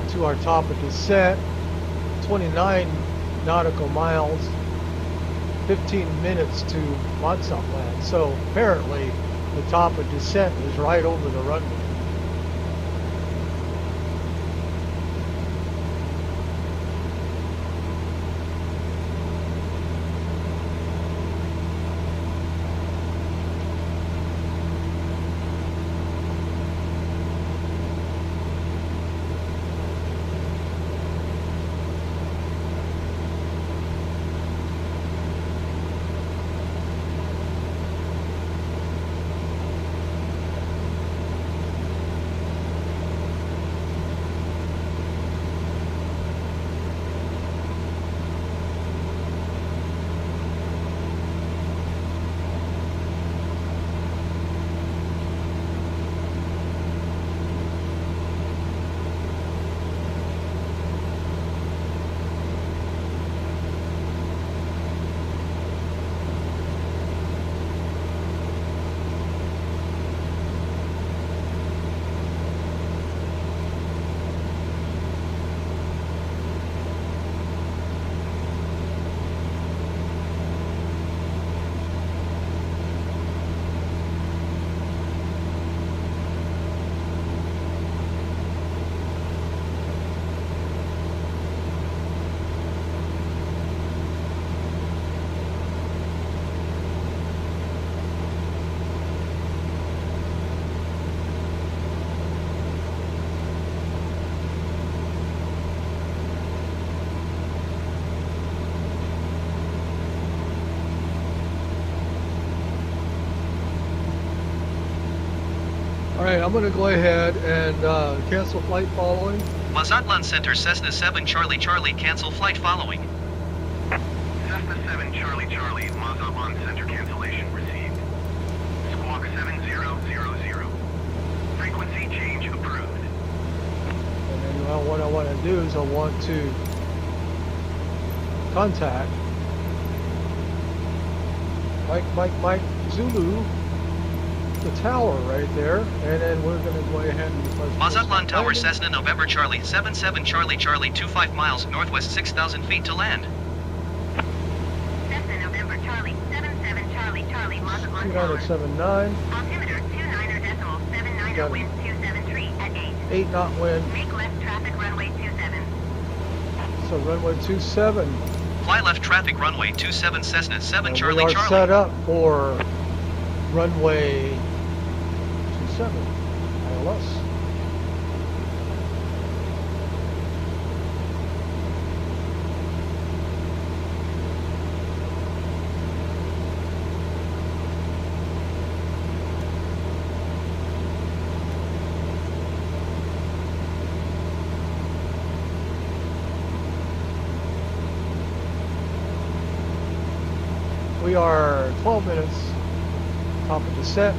to our top of descent, 29 nautical miles, 15 minutes to Mazatlan." So apparently the top of descent is right over the runway. Alright, I'm going to go ahead and cancel flight following. Mazatlan Center, Cessna 7 Charlie Charlie, cancel flight following. Cessna 7 Charlie Charlie, Mazatlan Center cancellation received. Squawk 7000. Frequency change approved. And then what I want to do is I want to contact Mike Zulu, the tower right there, and then we're going to go ahead and request Mazatlan Tower, landing. Cessna November Charlie 77 Charlie Charlie 25 miles northwest 6,000 feet to land. Cessna November Charlie 77 Charlie Charlie Mazatlan Tower. 2979, Altimeter 29.79, Got it. wind 273 at 8. 8 knot wind, Make left traffic runway 27. so runway 27. Fly left traffic runway 27 Cessna 7 And Charlie we are Charlie. set up for runway 27, ILS. We are 12 minutes top of descent.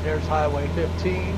There's Highway 15.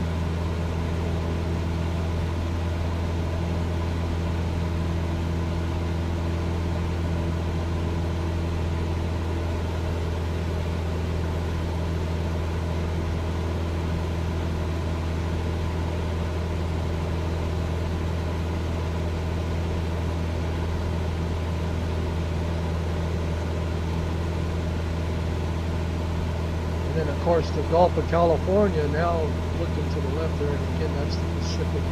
And then, of course, the Gulf of California now looking to the left there, and again, that's the Pacific.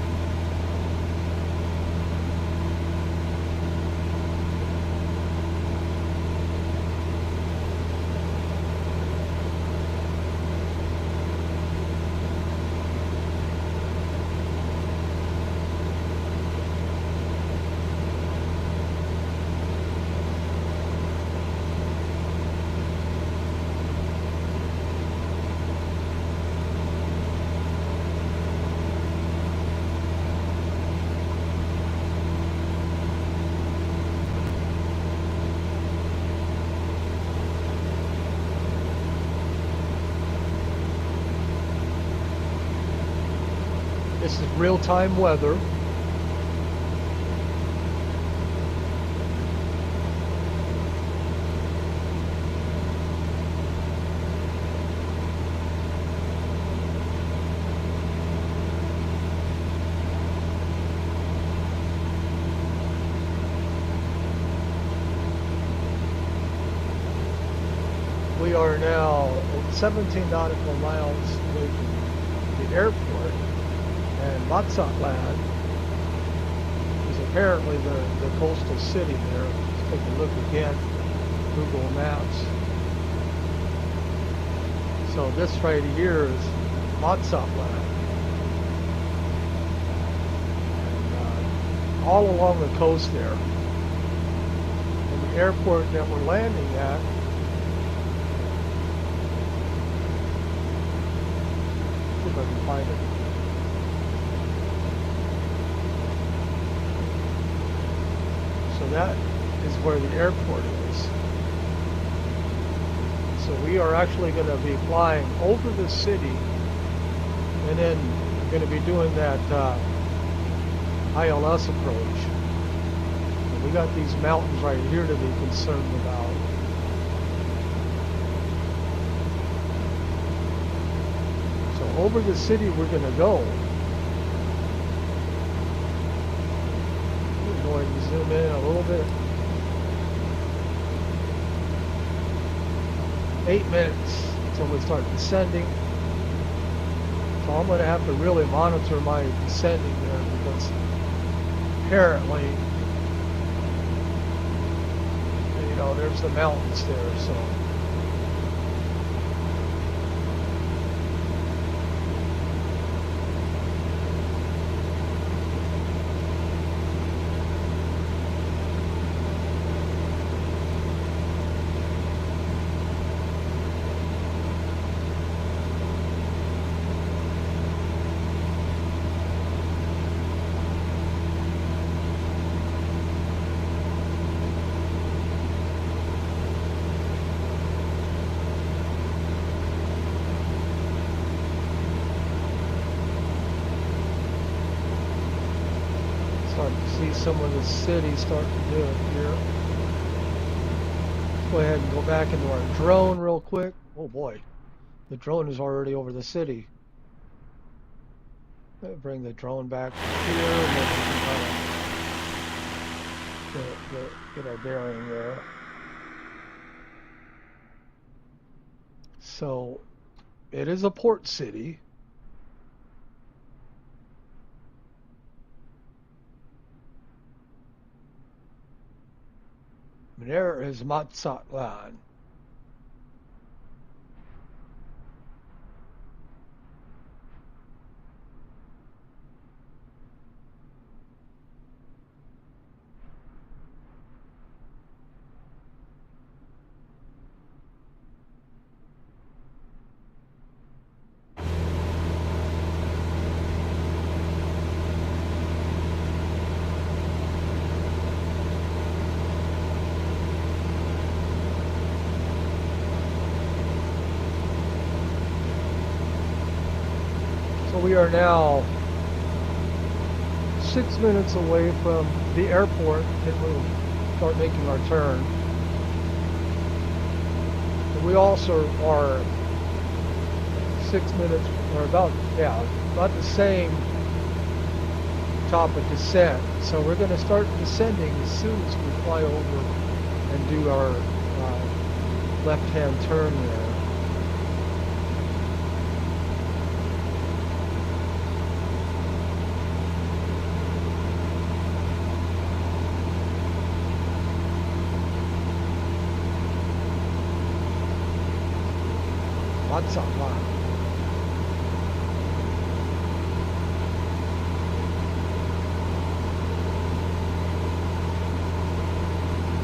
This is real-time weather. We are now 17 nautical miles away from the airport, and Mazatlan is apparently the coastal city there. Let's take a look again, Google Maps. So this right here is Mazatlan. And, all along the coast there. And the airport that we're landing at if I can find it. So that is where the airport is. So we are actually going to be flying over the city and then going to be doing that ILS approach. And we got these mountains right here to be concerned about. over the city we're going to go. We're going to zoom in a little bit. 8 minutes until we start descending. So I'm going to have to really monitor my descending there because apparently, you know, there's the mountains there, so. Some of the city starting to do it here. Go ahead and go back into our drone real quick. Oh boy, the drone is already over the city. Bring the drone back here and then we can get our bearing there. So it is a port city. There is Mazatlan. We are now 6 minutes away from the airport and we'll start making our turn. And we also are 6 minutes, or about the same top of descent. So we're going to start descending as soon as we fly over and do our left-hand turn there. Mazatlan.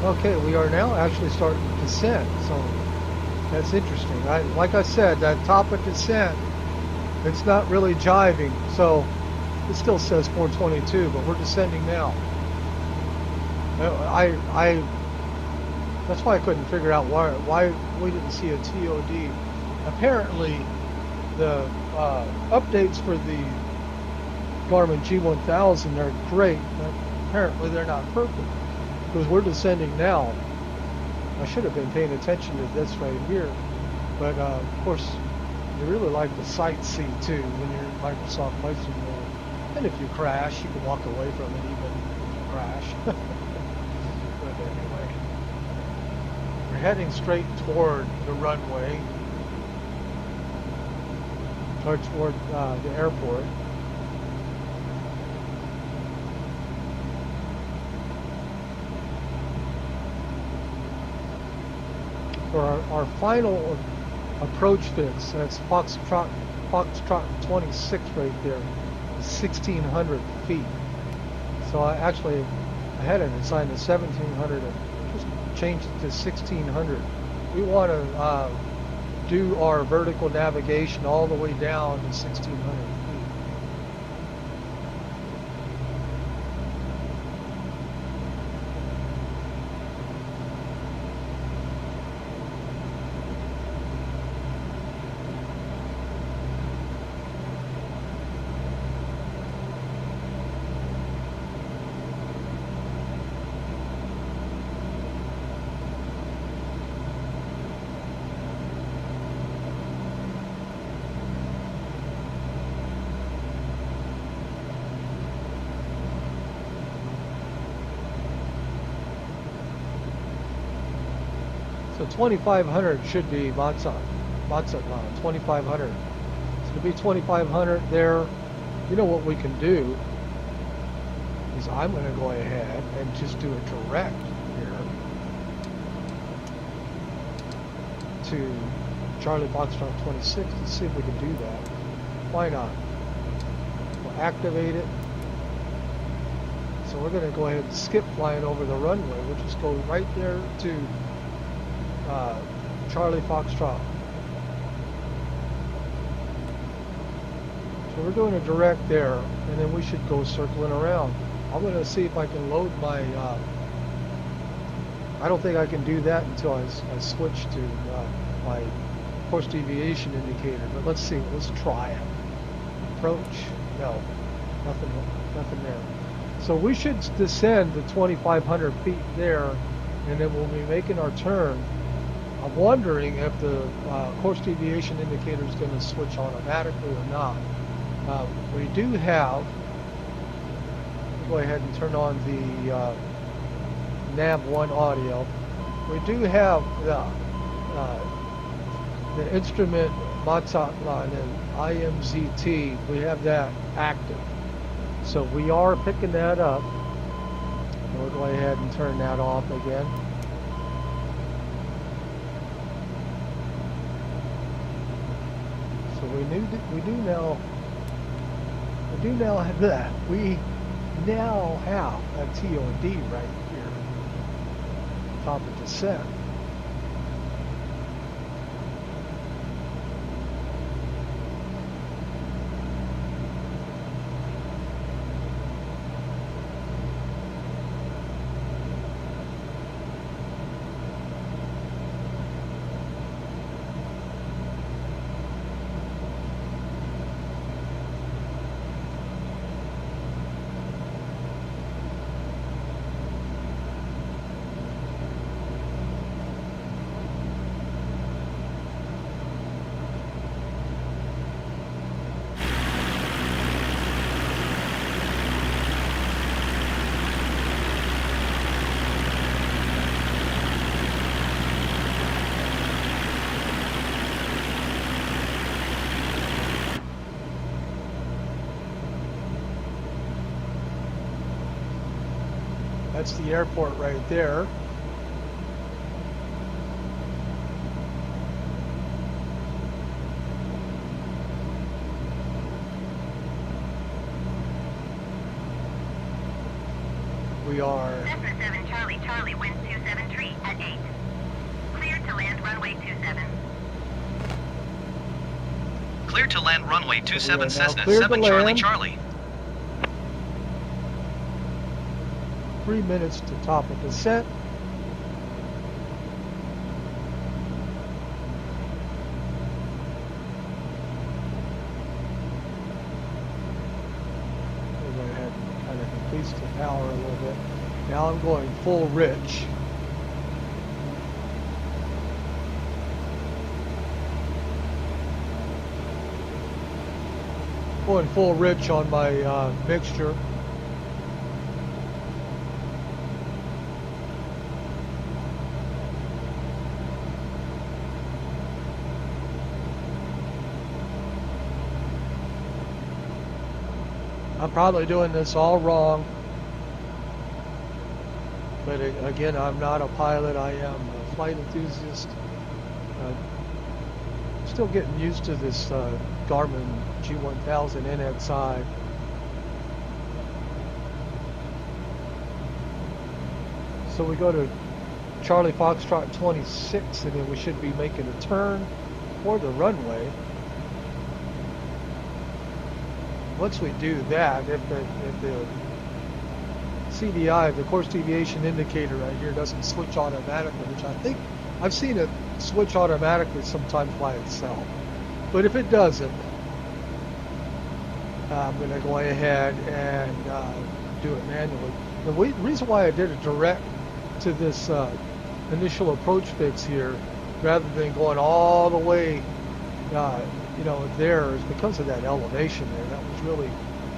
Okay, we are now actually starting to descend, so that's interesting. Like I said, that top of descent, it's not really jiving, so it still says 422, but we're descending now. That's why I couldn't figure out why we didn't see a TOD. Apparently, the updates for the Garmin G1000 are great, but apparently they're not perfect because we're descending now. I should have been paying attention to this right here, but of course, you really like to sightsee too when you're in Microsoft Flight Simulator. And if you crash, you can walk away from it even if you crash. But anyway, we're heading straight toward the runway. Toward the airport. For our final approach fix, that's Foxtrot 26 right there, is 1,600 feet. So I had it assigned to 1,700 and just changed it to 1,600. We want to do our vertical navigation all the way down to 1,600 feet. So 2500 should be Mazatlan, 2500. It's going to be 2500 there. You know what we can do is I'm going to go ahead and just do a direct here to Charlie Foxtrot 26 and see if we can do that. Why not? We'll activate it. So we're going to go ahead and skip flying over the runway. We'll just go right there to Charlie Foxtrot. So we're doing a direct there, and then we should go circling around. I'm going to see if I can load my, I don't think I can do that until I switch to my course deviation indicator, but let's see, let's try it. Approach, no, nothing there. So we should descend to 2,500 feet there, and then we'll be making our turn. I'm wondering if the course deviation indicator is going to switch automatically or not. We do have, go ahead and turn on the nav1 audio. We do have the instrument Mazatlan and MMMZ. We have that active. So we are picking that up. We'll go ahead and turn that off again. So we do now have that. We now have a TOD right here, top of descent. That's the airport right there. We are Cessna 7 Charlie Charlie, wind 273 at 8. Cleared to land runway 27. Clear to land runway 27 Cessna cleared 7 to Charlie land. Charlie. 3 minutes to top of descent. We'll go ahead and kind of increase the power a little bit. Now I'm going full rich. Going full rich on my mixture. I'm probably doing this all wrong, but again, I'm not a pilot. I am a flight enthusiast. Still getting used to this Garmin G1000 NXI. So we go to Charlie Foxtrot 26, and then we should be making a turn for the runway. Once we do that, if the CDI, the course deviation indicator right here, doesn't switch automatically, which I think I've seen it switch automatically sometimes by itself, but if it doesn't, I'm going to go ahead and do it manually. The reason why I did a direct to this initial approach fix here, rather than going all the way you know, there, is because of that elevation there. That was really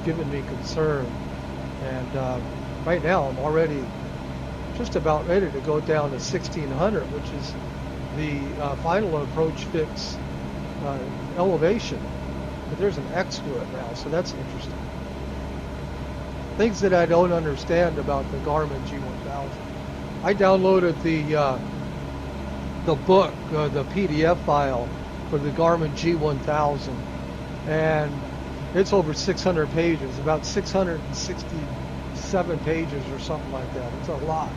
giving me concern. And right now I'm already just about ready to go down to 1600, which is the final approach fix elevation, but there's an X to it now, so that's interesting. Things that I don't understand about the Garmin G1000. I downloaded the book, the PDF file for the Garmin G1000, and it's over 600 pages, about 667 pages or something like that. It's a lot.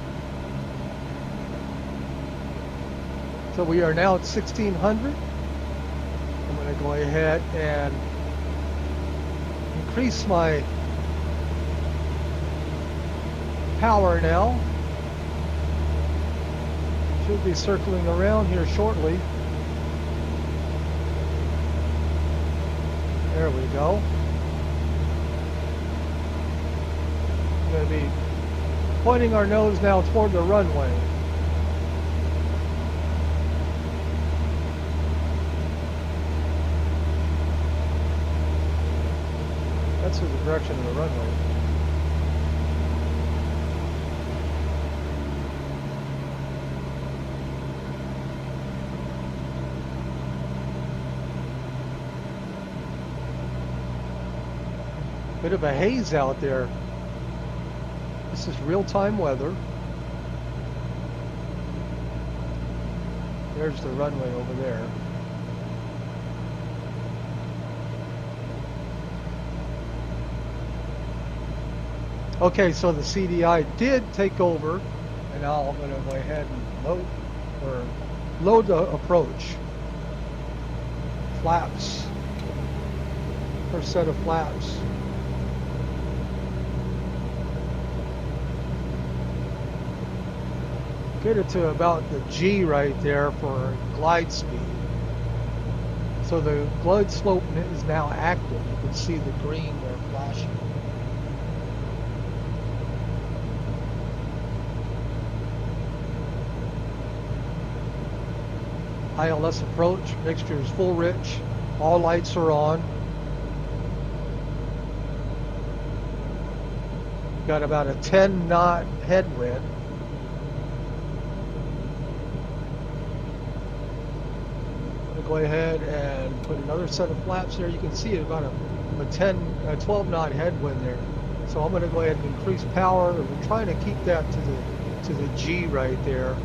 So we are now at 1600. I'm going to go ahead and increase my power now. Should be circling around here shortly. There we go. I'm going to be pointing our nose now toward the runway. That's the direction of the runway. Bit of a haze out there. This is real-time weather. There's the runway over there. Okay, so the CDI did take over, and now I'm going to go ahead and load the approach. Flaps. First set of flaps. Get it to about the G right there for glide speed. So the glide slope is now active. You can see the green there flashing. ILS approach, mixture is full rich, all lights are on. Got about a 10 knot headwind. Go ahead and put another set of flaps there. You can see it about a 12 knot headwind there. So I'm going to go ahead and increase power. We're trying to keep that to the G right there.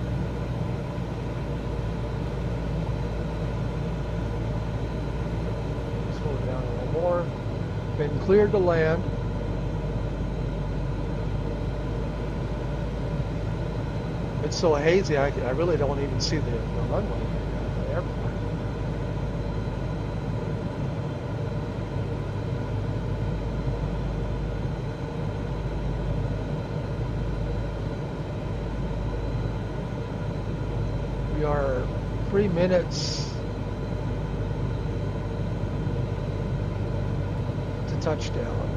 Slow it down a little more. Been cleared to land. It's so hazy, I really don't even see the runway, the airport. We are 3 minutes to touchdown.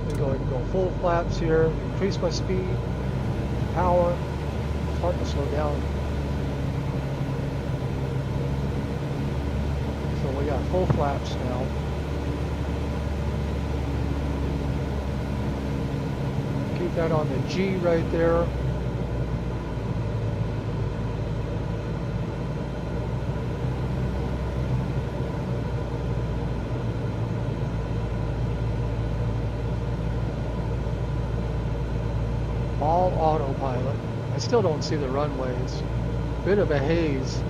I'm going to go full flaps here, increase my speed, power, start to slow down. So we got full flaps now. Keep that on the G right there. All autopilot. I still don't see the runways. Bit of a haze.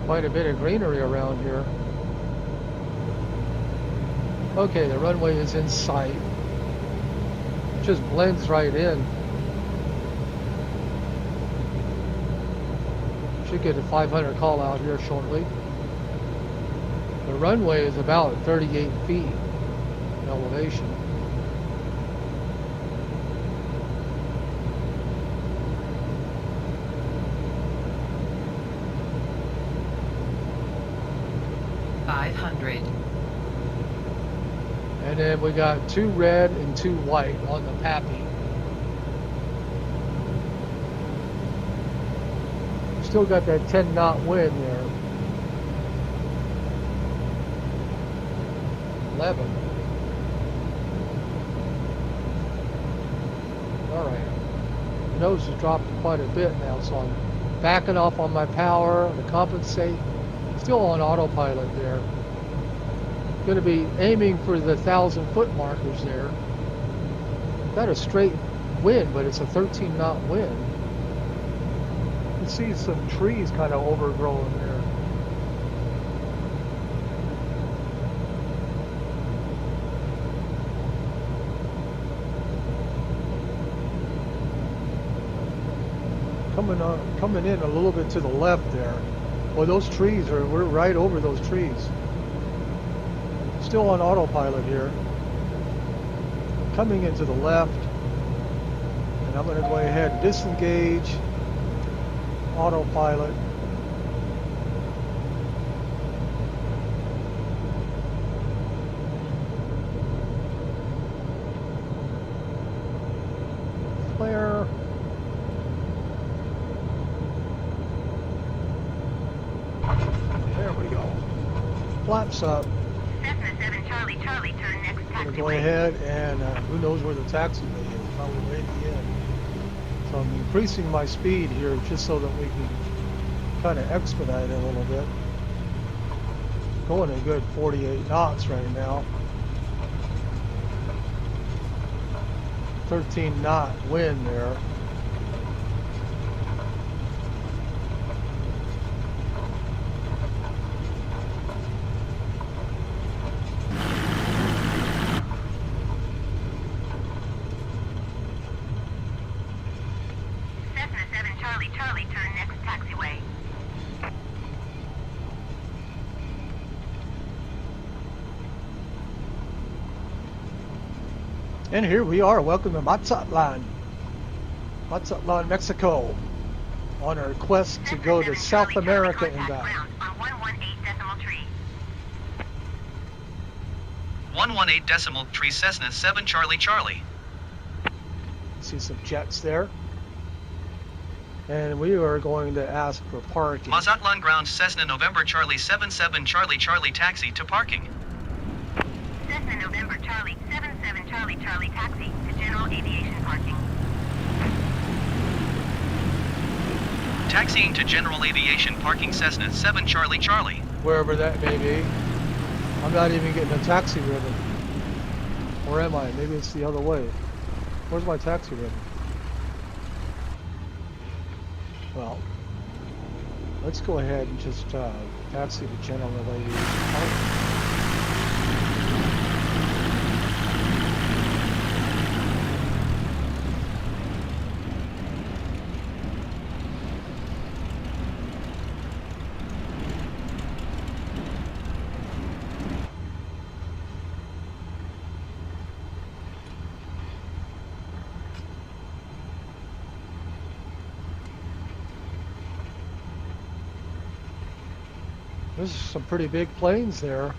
Quite a bit of greenery around here. Okay, the runway is in sight. It just blends right in. Should get a 500 call out here shortly. The runway is about 38 feet in elevation. 500. And then we got 2 red and 2 white on the Pappy. Still got that 10 knot wind there. 11. Alright. The nose has dropped quite a bit now, so I'm backing off on my power to compensate. Still on autopilot there. Going to be aiming for the 1,000-foot markers there. Got a straight wind, but it's a 13 knot wind. You can see some trees kind of overgrown there. Coming in a little bit to the left there. Well, those trees we're right over those trees. Still on autopilot here. Coming into the left. And I'm going to go ahead and disengage. Autopilot. Flare. There we go. Flaps up. Cessna 7 Charlie Charlie, turn next I'm going to go taxiway. ahead and who knows where the taxiway is, probably way at the end. So I'm increasing my speed here just so that we can kind of expedite it a little bit. Going a good 48 knots right now. 13 knot wind there. Cessna 7 Charlie Charlie, turn next taxiway. And here we are. Welcome to Mazatlan, Mexico, on our quest to go to South America and back. Ground on 118.3. 118.3 Cessna 7 Charlie Charlie. See some jets there. And we are going to ask for parking. Mazatlan ground Cessna November Charlie 77 Charlie Charlie taxi to parking. Cessna November Charlie 77 Charlie Charlie taxi to general aviation parking. Taxiing to general aviation parking Cessna 7 Charlie Charlie. Wherever that may be. I'm not even getting a taxi ribbon. Or am I? Maybe it's the other way. Where's my taxi ribbon? Well, let's go ahead and just taxi to general aviation parking. There's some pretty big planes there. I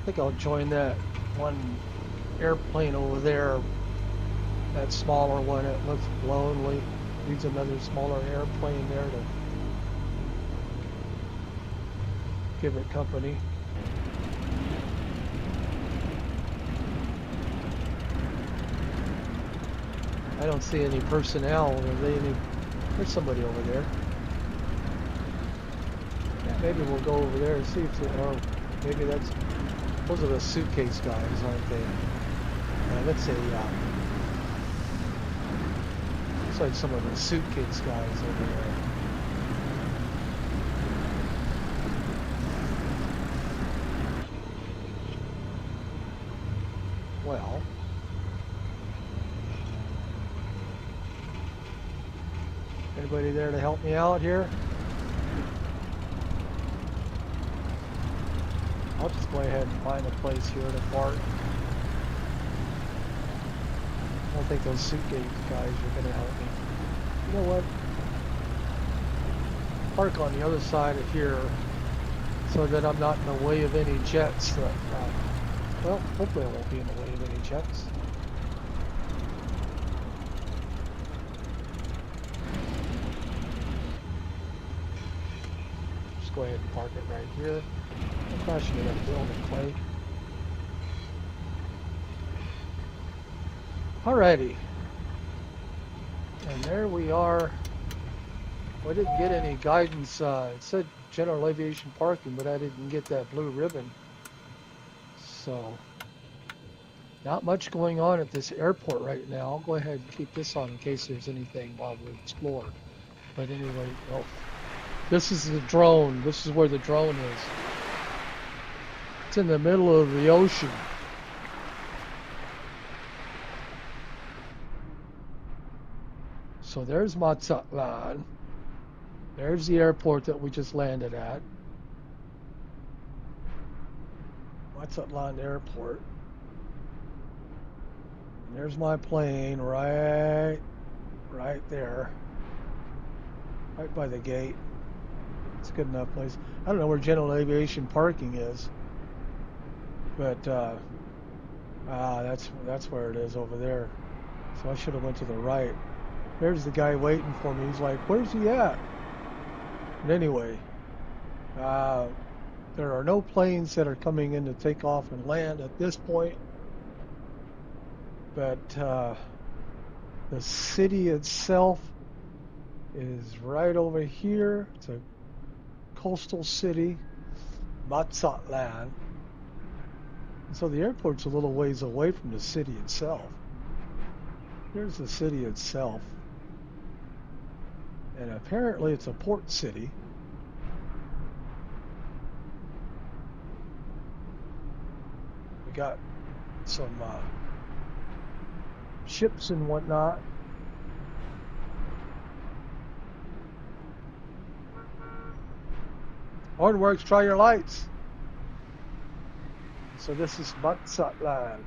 think I'll join that one airplane over there. That smaller one, it looks lonely. Needs another smaller airplane there to give it company. I don't see any personnel. There's somebody over there. Maybe we'll go over there and see if maybe those are the suitcase guys, aren't they? Let's say, looks like some of the suitcase guys over there. Well, anybody there to help me out here? I'll just go ahead and find a place here to park. I don't think those suitcase guys are going to help me. You know what? Park on the other side of here. so that I'm not in the way of any jets that, well, hopefully I won't be in the way of any jets. Just go ahead and park it right here. I'm crashing into that building, Clay. Alrighty. And there we are. I didn't get any guidance. It said general aviation parking, but I didn't get that blue ribbon. So, not much going on at this airport right now. I'll go ahead and keep this on in case there's anything while we explore. But anyway, oh, this is the drone. This is where the drone is. It's in the middle of the ocean. So there's Mazatlan. There's the airport that we just landed at. Mazatlan Airport. And there's my plane right there. Right by the gate. It's a good enough place. I don't know where general aviation parking is. But that's where it is over there. So I should have went to the right. There's the guy waiting for me. He's like, where's he at? But anyway, there are no planes that are coming in to take off and land at this point. But the city itself is right over here. It's a coastal city, Mazatlan. And so the airport's a little ways away from the city itself. Here's the city itself. And apparently it's a port city. We got some ships and whatnot. Horn works, try your lights. So this is Mazatlan.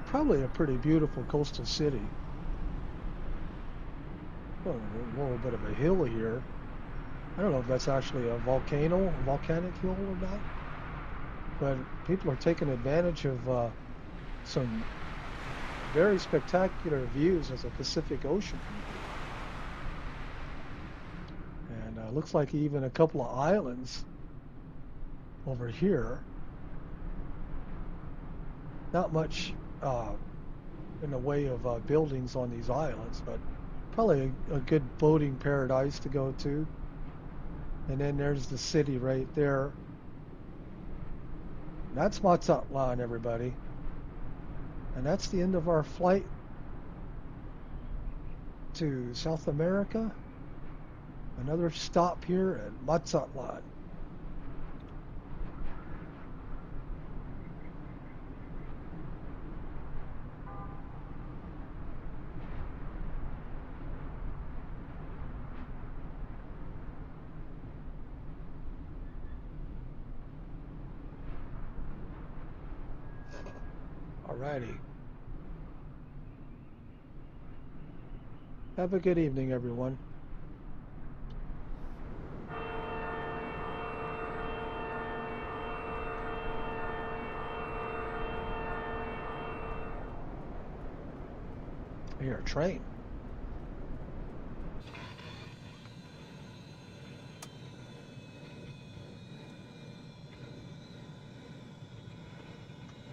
Probably a pretty beautiful coastal city. Oh, a little bit of a hill here. I don't know if that's actually a volcanic hill or not. But people are taking advantage of some very spectacular views of the Pacific Ocean. And looks like even a couple of islands over here. Not much in the way of buildings on these islands, but probably a good boating paradise to go to. And then there's the city right there. That's Mazatlan, everybody. And that's the end of our flight to South America. Another stop here at Mazatlan. Alrighty. Have a good evening, everyone. I hear a train.